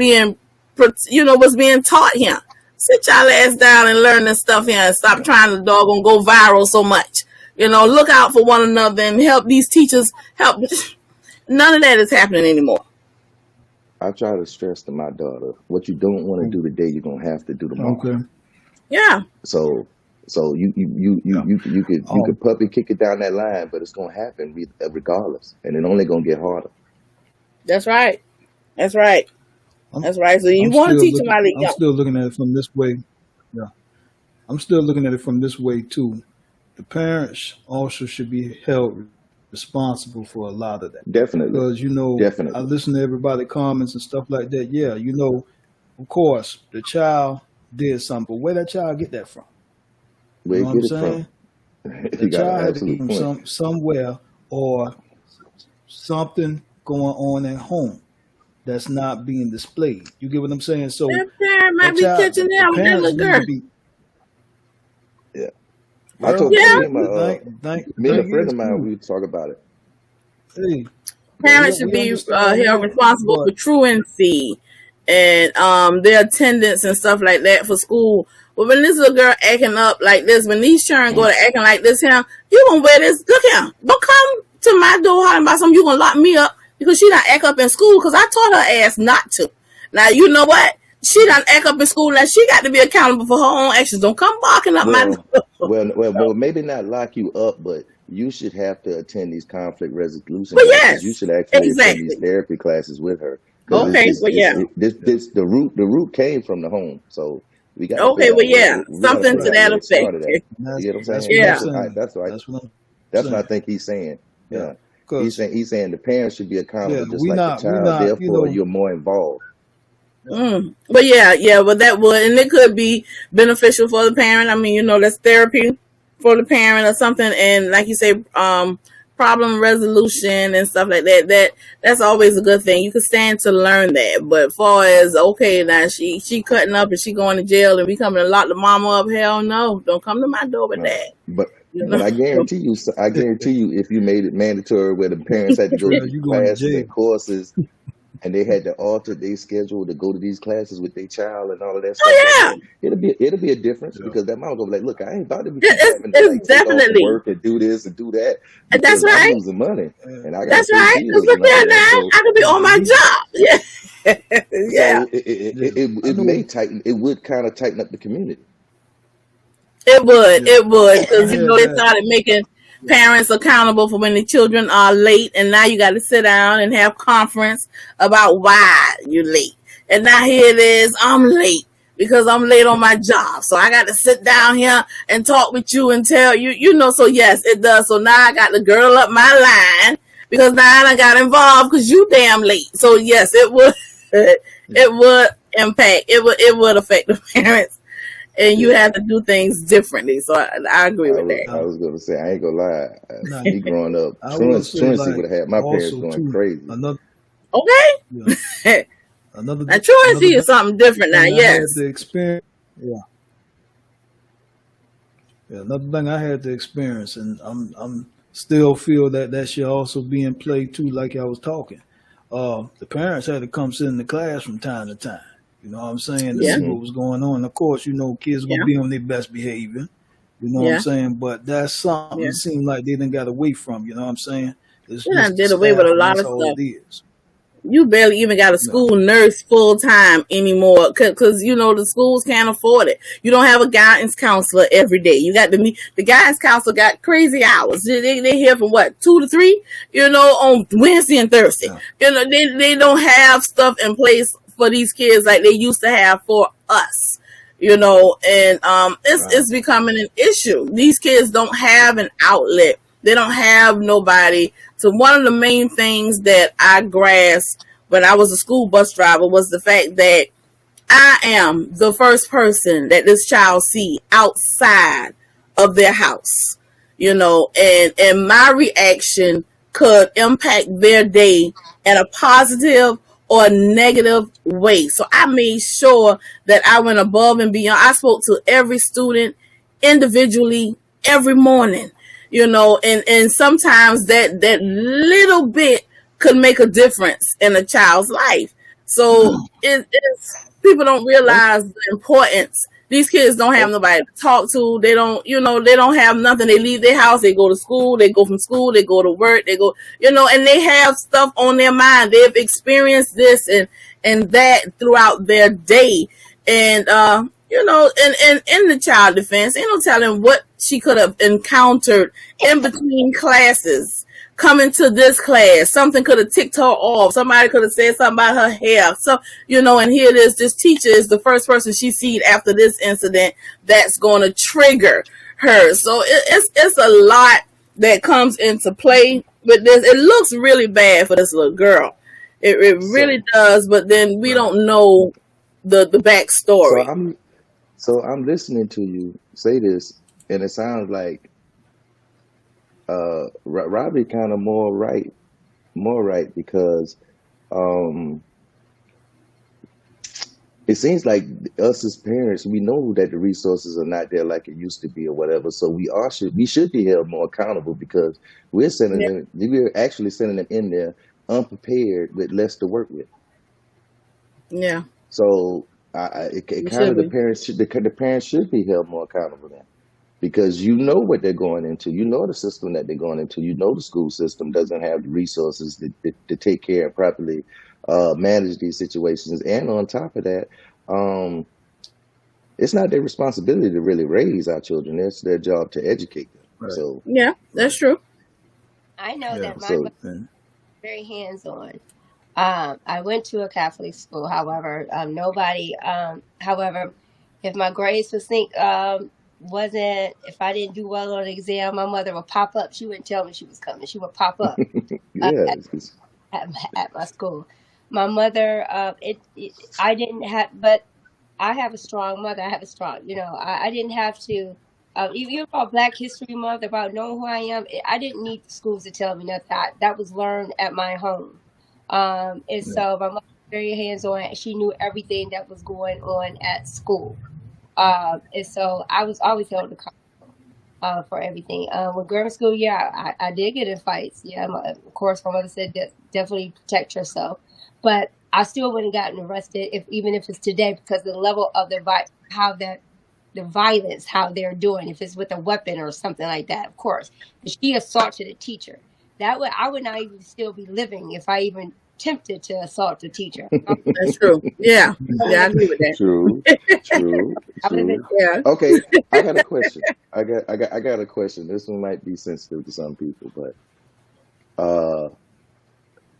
C: being taught here. Sit y'all ass down and learn this stuff here and stop trying to doggone go viral so much. Look out for one another and help these teachers help. None of that is happening anymore.
D: I try to stress to my daughter, what you don't want to do today, you're gonna have to do tomorrow.
A: Okay.
C: Yeah.
D: So you could puppy kick it down that line, but it's gonna happen regardless, and it only gonna get harder.
C: That's right. That's right.
A: I'm,
C: That's right. So you
A: I'm
C: want to
A: still
C: teach them
A: looking.
C: how to
A: I'm still looking at it from this way. Yeah, I'm still looking at it from this way too. The parents also should be held responsible for a lot of that
D: Definitely,
A: because I
D: definitely.
A: listen to everybody comments and stuff like that. Yeah, of course the child did something, but where that child get that from?
D: Where
A: You
D: you
A: know what I'm
D: get it
A: saying?
D: from?
A: The
D: You got an
A: child had to
D: absolute
A: get
D: point.
A: from somewhere or something going on at home that's not being displayed. You get what I'm saying? So
C: That parent might
A: that
C: be
A: child,
C: catching
A: the
C: them with that
A: parents
C: little
A: need
C: girl.
A: to be.
D: Yeah, I
A: Girl,
D: told
C: Yeah.
D: me and a friend of mine,
A: too.
D: we would talk about it.
A: Hey,
C: Parents should
A: we
C: be
A: understand
C: held
A: that,
C: responsible for
A: but
C: truancy and their attendance and stuff like that for school. But when this little girl acting up like this, when these children go to acting like this here, you gonna wear this. Look here, don't come to my door hollering about something. You gonna lock me up because she done act up in school because I taught her ass not to. Now you know what? She done act up in school. Now she got to be accountable for her own actions. Don't come barking up my door.
D: Well, maybe not lock you up, but you should have to attend these conflict resolution
C: But
D: classes. You
C: yes,
D: should actually attend these
C: exactly.
D: therapy classes with her because
C: Okay, well yeah.
D: the root came from the home. So we got to
C: Okay,
D: figure
C: well
D: out
C: yeah.
D: we got to
C: Something
D: figure
C: to
D: out
C: that
D: where it
C: effect.
D: started at.
A: that's
D: You get what I'm
A: that's
D: saying?
A: what I'm
C: Yeah.
A: saying.
D: That's what
A: That's what I'm
D: that's what I
A: saying.
D: think he's saying.
A: Yeah,
D: Yeah,
A: because
D: he's saying the parents should be accountable just
A: we
D: like the
A: not
D: child. Therefore,
A: you
D: you're more involved.
C: But yeah, but that would, and it could be beneficial for the parent. I mean, that's therapy for the parent or something. And like you say, problem resolution and stuff like that. That's always a good thing. You can stand to learn that. But as far as okay, now she cutting up and she going to jail and we coming to lock the mama up, hell no, don't come to my door with
D: No,
C: that.
D: but
C: You
D: but
C: know,
D: I guarantee you, if you made it mandatory where the parents had to go to
A: Trell,
D: these
A: you going to
D: classes
A: jail.
D: and courses, and they had to alter their schedule to go to these classes with their child and all of that stuff like
C: oh
D: that, it'll be a difference
A: Yeah.
D: because that mom will be like, look, I ain't about to
C: yeah,
D: keep having to
C: it's
D: take off from
C: definitely
D: work and do this and do that
C: that's
D: because I'm
C: right.
D: losing money
A: Uh,
D: and I got to
C: That's
D: pay
C: right. Cause
D: bills
C: look
D: and all
C: here
D: of that.
C: now, I could be on my
A: we,
C: job. Yeah, yeah.
D: So
A: yeah, I
D: it
A: know.
D: may tighten. It would kind of tighten up the community.
C: It would,
A: Yeah, I
C: because
A: had
C: they
A: that.
C: started making
A: Yeah,
C: parents accountable for when the children are late, and now you got to sit down and have conference about why you're late. And now here it is, I'm late because I'm late on my job, so I got to sit down here and talk with you and tell you, So yes, it does. So now I got to girdle up my line because now I done got involved because you damn late. So yes, it would,
A: yeah,
C: it would impact, it would affect the parents and you
A: yeah.
C: have to do things differently. So I agree with that.
D: I
A: Now,
D: was gonna say I ain't gonna lie.
A: now
D: Me growing up,
A: I will say
D: truancy
A: like
D: would have had my parents
A: also
D: going
A: too
D: crazy.
A: another
C: Okay.
A: yeah another
C: Now
A: another
C: truancy is something different now.
A: thing I had
C: Yes.
A: to experience. Yeah, another thing I had to experience, and I'm still feel that should also be in play too. Like I was talking, the parents had to come sit in the class from time to time. You know what I'm saying, to
C: Yeah.
A: see
D: Hmm
A: what was going on. Of course, kids
C: Yeah.
A: gonna be on their best behavior. You know what I'm
C: Yeah.
A: saying, but that's something
C: Yeah.
A: it seemed like they done got away from. You know what I'm saying? It's
C: We
A: just
C: done
A: the
C: did away with
A: staff,
C: a
A: and
C: lot
A: that's
C: of
A: all
C: stuff.
A: it is.
C: You barely even got a school nurse full time anymore, because the schools can't afford it. You don't have a guidance counselor every day. You got the guidance counselor got crazy hours. They here from 2 to 3, on Wednesday and Thursday.
A: Yeah.
C: They don't have stuff in place for these kids like they used to have for us. It's becoming an issue. These kids don't have an outlet. They don't have nobody. So one of the main things that I grasped when I was a school bus driver was the fact that I am the first person that this child see outside of their house, and my reaction could impact their day in a positive or a negative way. So I made sure that I went above and beyond. I spoke to every student individually every morning. And sometimes that little bit could make a difference in a child's life. So it's people don't realize the importance. These kids don't have nobody to talk to. They don't, they don't have nothing. They leave their house. They go to school. They go from school. They go to work. They go, and they have stuff on their mind. They've experienced this and that throughout their day. And, and in the child defense, ain't no telling what she could have encountered in between classes. Coming to this class, something could have ticked her off. Somebody could have said something about her hair. So, and here it is. This teacher is the first person she sees after this incident that's going to trigger her. So it's a lot that comes into play with this. It looks really bad for this little girl. It really does. But then we don't know the backstory.
D: So I'm listening to you say this, and it sounds like Robbie kind of more right because it seems like us as parents, we know that the resources are not there like it used to be or whatever. So we should be held more accountable because we're actually sending them in there unprepared with less to work with.
C: Yeah.
D: So the parents should be held more accountable then. Because what they're going into. The system that they're going into. The school system doesn't have the resources to take care and properly manage these situations. And on top of that, it's not their responsibility to really raise our children. It's their job to educate them.
A: Right.
D: So
C: yeah, that's true.
B: I know that my mother was very hands-on. I went to a Catholic school. However, however, if my grades if I didn't do well on the exam, my mother would pop up. She wouldn't tell me she was coming. She would pop up at my school. My mother, I didn't have, but I have a strong mother. I have a strong, I didn't have to, even about Black History Month, about knowing who I am, I didn't need the schools to tell me nothing. That was learned at my home. So my mother was very hands-on. She knew everything that was going on at school. And so I was always held accountable for everything. With grammar school, I did get in fights. Yeah, of course, my mother said definitely protect yourself. But I still wouldn't have gotten arrested even if it's today because the level of the violence, how they're doing, if it's with a weapon or something like that, of course. If she assaulted a teacher, I would not even still be living if I even tempted to assault a teacher.
C: That's true. Yeah, I agree with that.
D: True.
C: Yeah.
D: Okay, I got a question. I got a question. This one might be sensitive to some people, but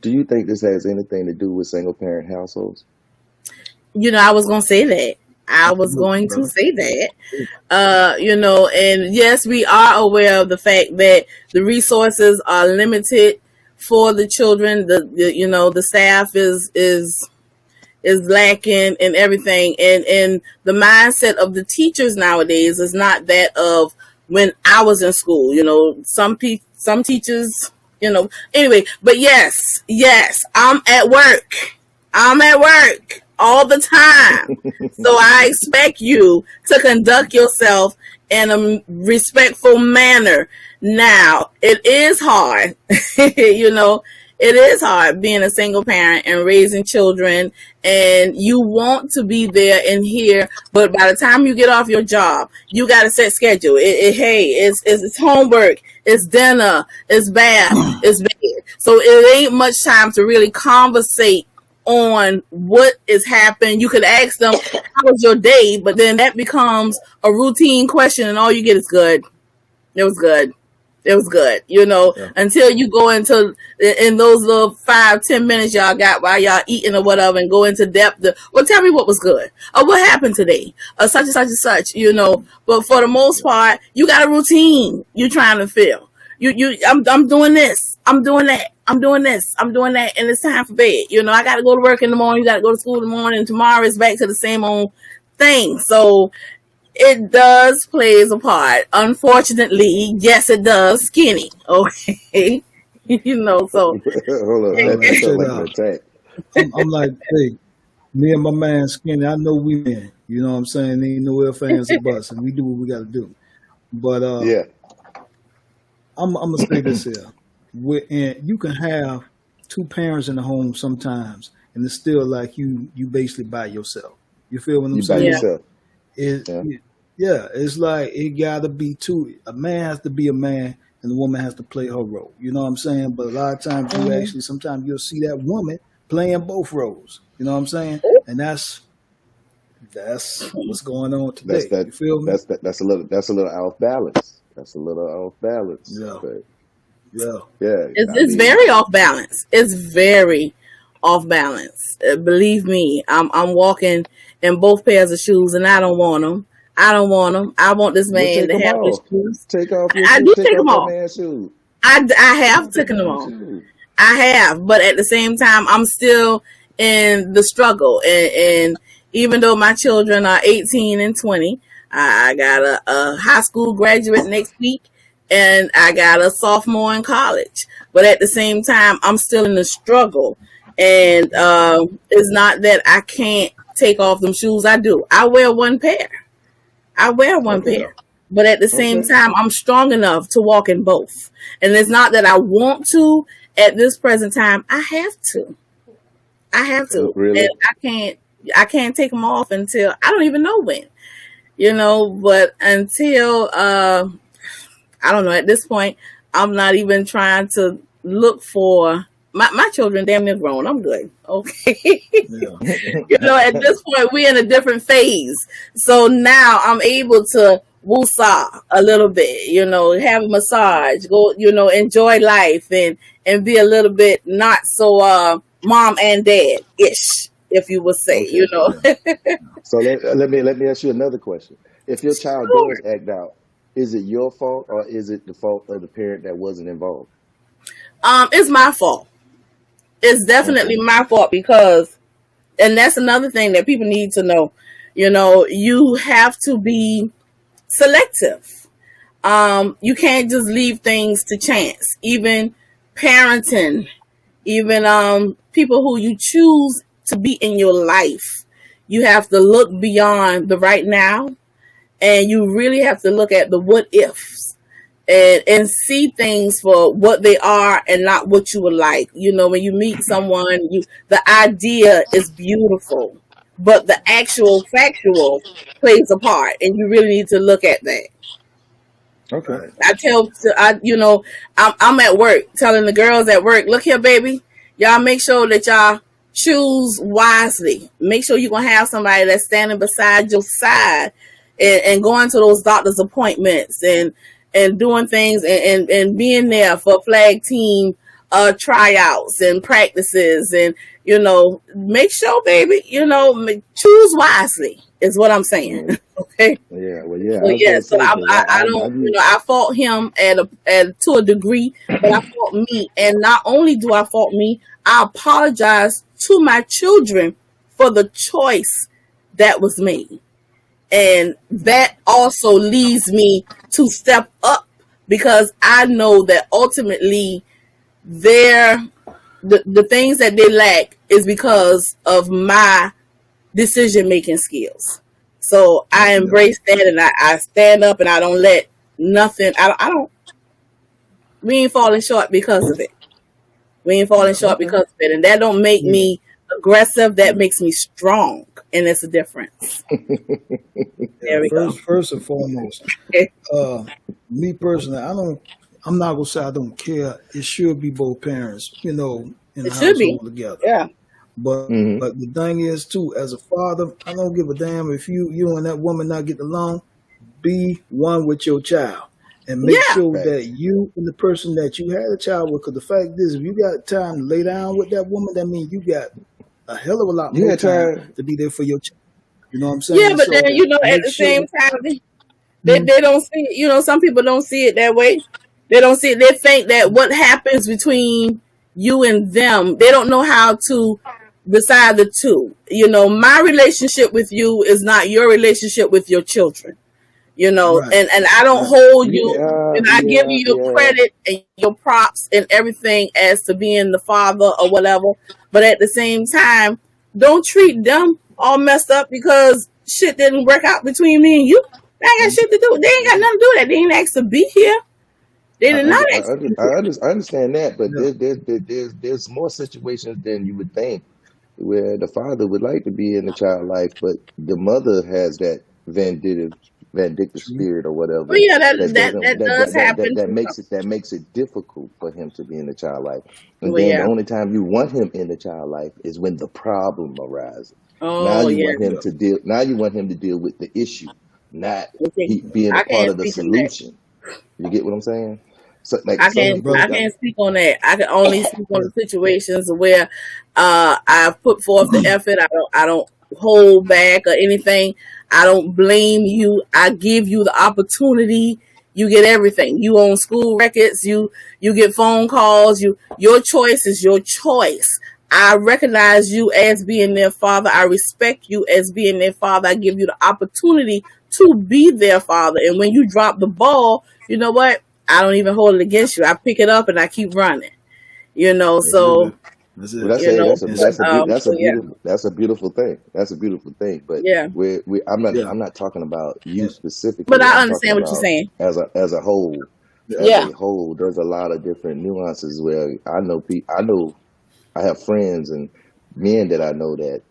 D: do you think this has anything to do with single parent households?
C: I was going to say that. And yes, we are aware of the fact that the resources are limited for the children. The staff is lacking and everything. And the mindset of the teachers nowadays is not that of when I was in school. Some teachers, anyway, but yes, I'm at work all the time. So I expect you to conduct yourself in a respectful manner. Now, it is hard, it it is hard being a single parent and raising children, and you want to be there and here, but by the time you get off your job, you got a set schedule. Hey, it's homework, it's dinner, it's bath, it's bed. So it ain't much time to really conversate on what is happening. You could ask them, how was your day? But then that becomes a routine question, and all you get is good. It was good. It was good, until you go into in those little 5-10 minutes y'all got while y'all eating or whatever, and go into depth. Well, tell me what was good, or what happened today, or such and such and such, But for the most part, you got a routine you trying to fill. I'm doing this, I'm doing that, I'm doing this, I'm doing that, and it's time for bed. I got to go to work in the morning, you got to go to school in the morning, and tomorrow is back to the same old thing. So it does plays a part. Unfortunately, yes, it does. Skinny, okay. So
D: Hold on, that
A: Check
D: sounds
A: it
D: like an
A: out.
D: attack.
A: I'm like, hey, me and my man Skinny, I know we men. You know what I'm saying? Ain't no ifs, ands, or buts, and we do what we got to do. But
D: Yeah.
A: I'm gonna say this here. And you can have two parents in the home sometimes, and it's still like you basically by yourself. You feel what I'm
D: You by
A: saying?
D: yourself.
A: It,
D: Yeah.
A: yeah, it's like it gotta be two. A man has to be a man, and the woman has to play her role. You know what I'm saying? But a lot of times, sometimes you'll see that woman playing both roles. You know what I'm saying? And that's what's going on
D: That's
A: today.
D: that.
A: You feel me?
D: That's a little off balance. That's a little off balance.
A: Yeah,
D: But
A: yeah.
D: yeah,
C: it's very off balance. It's very off balance. Believe me, I'm walking in both pairs of shoes, and I don't want them. I don't want them. I want this
D: well,
C: man
D: take
C: to
D: them
C: have his
D: off.
C: shoes.
D: Take off your
C: I
D: shoes.
C: do
D: Take
C: take them
D: off that
C: off.
D: man's shoes.
C: I have
D: Take
C: taken them
D: off
C: off.
D: his shoes.
C: I have, but at the same time, I'm still in the struggle. And even though my children are 18 and 20, I got a high school graduate next week, and I got a sophomore in college. But at the same time, I'm still in the struggle. And it's not that I can't take off them shoes. I do. I wear one pair.
D: Okay.
C: Pair. But at the same
D: Okay.
C: time, I'm strong enough to walk in both. And it's not that I want to at this present time. I have to.
D: Really?
C: And I can't take them off until I don't even know when. But until I don't know, at this point, I'm not even trying to look for my children damn near grown. I'm good. Okay.
A: Yeah.
C: At this point, we're in a different phase. So now I'm able to woosah a little bit, have a massage, go, enjoy life and be a little bit not so mom and dad ish, if you would say,
D: Okay. So let me ask you another question. If your child
C: Sure.
D: does act out, is it your fault or is it the fault of the parent that wasn't involved?
C: It's my fault. It's definitely
D: Okay.
C: my fault because, and that's another thing that people need to know, you have to be selective. You can't just leave things to chance. Even parenting, even people who you choose to be in your life, you have to look beyond the right now, and you really have to look at the what ifs and see things for what they are and not what you would like. When you meet someone, the idea is beautiful, but the actual factual plays a part, and you really need to look at that.
D: Okay.
C: I'm at work telling the girls at work, look here, baby, y'all make sure that y'all choose wisely. Make sure you're going to have somebody that's standing beside your side and going to those doctor's appointments and doing things and being there for flag team tryouts and practices and, make sure, baby, choose wisely is what I'm saying. Okay.
D: Yeah. Well, yeah.
C: So
D: I was
C: yeah,
D: gonna
C: so
D: say, 'cause
C: I don't, I fault him to a degree, but I fault me, and not only do I fault me, I apologize to my children for the choice that was made, and that also leads me to step up because I know that ultimately the things that they lack is because of my decision making skills. So I embrace that, and I stand up, and I don't let nothing. I don't. We ain't falling short because of it. We ain't falling short
A: Okay.
C: because of it. And that don't make
A: Yeah.
C: me aggressive. That makes me strong. And it's a difference. There we go.
A: First and foremost, me personally, I'm not gonna say I don't care. It should be both parents, in the
C: It should be.
A: household together.
C: Yeah.
A: But
D: Hmm.
A: but the thing is too, as a father, I don't give a damn if you and that woman not get along. Be one with your child and make
C: Yeah.
A: sure
D: Right.
A: that you and the person that you had a child with. Because the fact is, if you got time to lay down with that woman, that means you got a hell of a lot
D: You
A: more
D: had
A: time
D: time.
A: to be there for your child. You know what I'm
C: Yeah,
A: saying?
C: but
A: So
C: then, at
A: make
C: the
A: sure.
C: same time, they
A: Hmm?
C: don't see it. Some people don't see it that way. They don't see it. They think that what happens between you and them, they don't know how to decide the two. My relationship with you is not your relationship with your children.
A: Right,
C: And I don't
A: right.
C: hold you,
D: Yeah,
C: and I give
D: yeah,
C: you your
D: yeah.
C: credit and your props and everything as to being the father or whatever. But at the same time, don't treat them all messed up because shit didn't work out between me and you. They ain't got shit to do. They ain't got nothing to do with that. They ain't asked to be here. They
D: I,
C: did not ask to be here.
D: I understand that, but
A: Yeah.
D: there's more situations than you would think where the father would like to be in the child life, but the mother has that vindictive
A: True.
D: spirit or
C: Well,
D: whatever
C: yeah, that
D: that
C: that
D: doesn't
C: that does happen.
D: that makes it difficult for him to be in the child life. And
C: Well,
D: then the
C: yeah.
D: only time you want him in the child life is when the problem arises.
C: Oh, yeah.
A: Yeah.
D: Now you want him to deal with the issue, not
C: Okay.
D: he being a
C: I
D: part
C: can't
D: of the
C: speak on that.
D: solution. You get what I'm saying? So like
C: I
D: some
C: can't
D: people
A: Brother.
C: I
D: like
C: can't speak on that. I can only speak on the situations where I've put forth the effort. I don't hold back or anything. I don't blame you. I give you the opportunity. You get everything. You own school records. You get phone calls. Your choice is your choice. I recognize you as being their father. I respect you as being their father. I give you the opportunity to be their father. And when you drop the ball, you know what? I don't even hold it against you. I pick it up and I keep running.
A: That's
C: So
A: it. That's
D: Well,
A: it.
D: that's a
A: And see,
C: so yeah,
D: that's a beautiful thing. That's a beautiful thing. But
C: yeah.
A: yeah.
D: I'm not talking about you
A: And,
C: But
D: specifically.
C: I
D: I'm talking
C: understand what you're
D: about
C: saying.
D: as a whole.
A: yeah.
D: As
C: Yeah,
D: a whole, there's a lot of different nuances where I know I have friends and men that I know that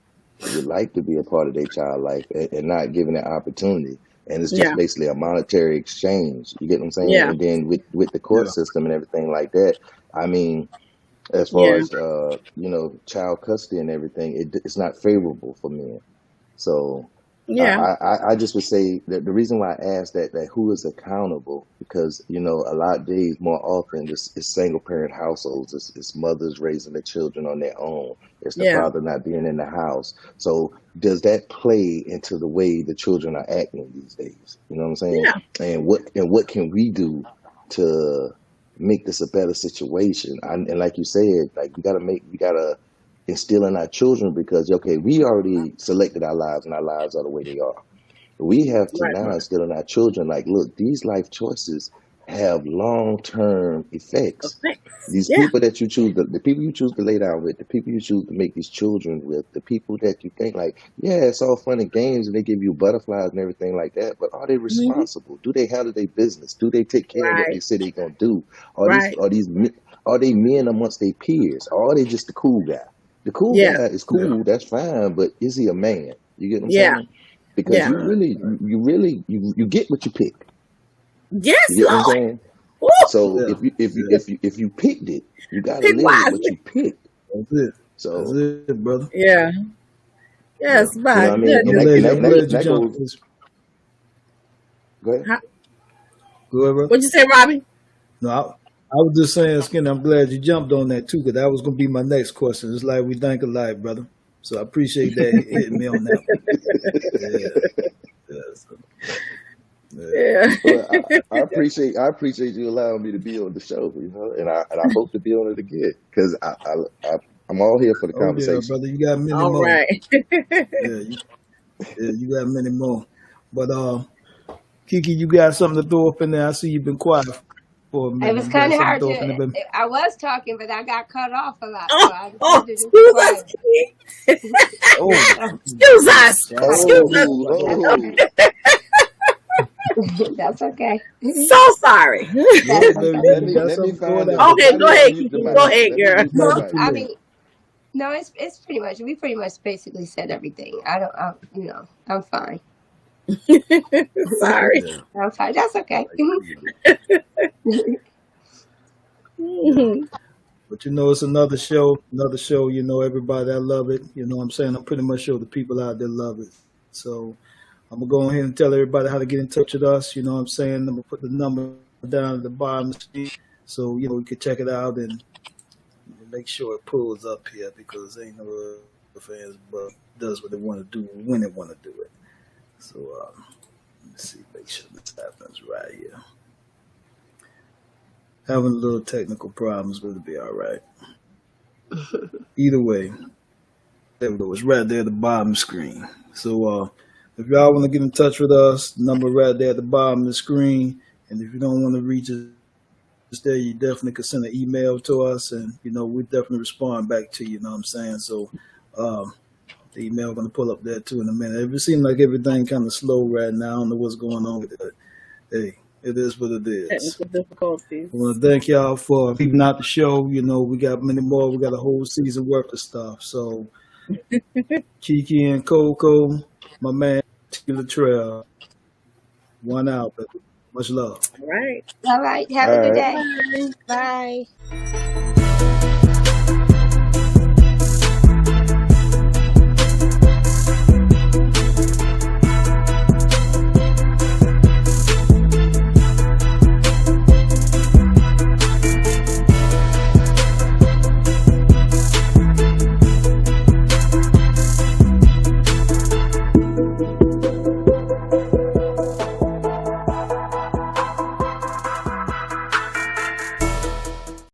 D: would like to be a part of their child life and not given that opportunity. And it's just
C: yeah,
D: basically a monetary exchange. You get what I'm saying?
C: yeah,
D: And then with the court
A: Yeah.
D: system and everything like that, I mean, as far
C: yeah,
D: as child custody and everything, it's not favorable for men. So
C: yeah,
D: I just would say that the reason why I asked that who is accountable, because a lot of days more often it's single parent households, it's mothers raising the children on their own, it's the
C: yeah,
D: father not being in the house. So does that play into the way the children are acting these days? You know what I'm saying?
C: yeah,
D: And what can we do to make this a better situation? And like you said, like we gotta instill in our children, because okay, we already selected our lives and our lives are the way they are. We have to
C: right,
D: now
A: Right.
D: instill in our children, like, look, these life choices have long-term effects.
C: effects.
D: These
C: Yeah,
D: people that you choose, the people you choose to lay down with, the people you choose to make these children with, the people that you think like, yeah, it's all fun and games and they give you butterflies and everything like that, but are they
C: hmm,
D: responsible? Do they handle their business? Do they take care of what they
C: right,
D: say they're gonna do?
C: right,
D: Are they men amongst their peers? Or are they just the cool guy? The cool
C: yeah,
D: guy is
A: Yeah.
D: cool, that's fine, but is he a man? You get what I'm
C: yeah,
D: saying? Because
C: yeah.
D: you
A: Right.
D: really,
A: Right.
D: you get what you pick.
C: Yes,
D: You get what I'm
C: Lord.
D: saying?
C: Woo!
D: So
A: Yeah. Yeah.
D: if you picked it, you got to
C: Pick
D: live with what you
C: wisely.
D: picked.
A: That's it. That's
D: So
A: it, brother.
C: Yeah.
A: Yeah.
C: Yes,
D: you know
C: my
D: what I mean,
A: I'm
D: and
C: goodness.
A: glad you. I'm glad you
D: that
A: jumped.
D: goes.
A: This.
D: Go ahead.
C: Huh?
A: Go ahead, brother.
C: What'd you say, Robbie?
A: No, I was just saying, Skinny. I'm glad you jumped on that too, because that was gonna be my next question. It's like we think alike, brother. So I appreciate that hitting me on that one. Yeah. Yeah. So, yeah.
C: Yeah.
D: Well, I appreciate you allowing me to be on the show, and I hope to be on it again, because I'm all here for the
A: Oh yeah,
D: conversation.
A: brother. You got many
C: All
A: more.
C: right.
A: Yeah. You got many more. But Kiki, you got something to throw up in there? I see you've been quiet for a
B: It
A: minute.
B: was
A: You got
B: kind of
A: something to
B: hard
A: throw up in there,
B: to.
A: baby?
B: I was talking, but I got cut off a lot, so
C: Oh,
B: I
C: oh,
B: decided to be
C: excuse us,
B: quiet.
C: Kitty.
A: Oh,
C: Excuse us.
B: Right.
C: Excuse us.
D: Oh,
B: That's
D: oh,
B: okay. That's okay.
C: So sorry.
A: Yeah,
B: That's
A: baby,
B: okay.
A: you got
D: Let me
A: something going
D: find it.
A: on.
C: Okay, go
D: Somebody
C: ahead,
D: unmute the
C: Kiki.
D: mic.
C: Go ahead,
D: Let me
C: girl.
D: mute the
A: Never
B: No,
A: too
D: mic.
B: I
A: late.
B: mean, no, it's pretty much, we pretty much basically said everything. I'm fine.
C: Sorry.
A: Yeah,
B: I'm fine. That's okay.
A: yeah. But it's another show. Everybody, I love it. You know what I'm saying? I'm pretty much sure the people out there love it. So I'm going to go ahead and tell everybody how to get in touch with us. You know what I'm saying? I'm going to put the number down at the bottom of the screen so, you can check it out and make sure it pulls up here because ain't no other fans but does what they want to do when they want to do it. So let's see, make sure this happens right here. Having a little technical problems, but it'll be all right. Either way, there we go. It's right there at the bottom of the screen. So if y'all want to get in touch with us, the number right there at the bottom of the screen. And if you don't want to reach us there, you definitely could send an email to us, and we definitely respond back to you. You know what I'm saying? So the email going to pull up there too in a minute. It seems like everything kind of slow right now. I don't know what's going on with it. But, hey, it is what it is.
C: Technical difficulties.
A: I want to thank y'all for keeping out the show. We got many more. We got a whole season worth of stuff. So Kiki and Coco, my man Letrelle, one out. Baby. Much love.
C: All right.
B: All right. Have
D: All
B: a good
D: right.
B: day.
C: Bye.
B: Bye.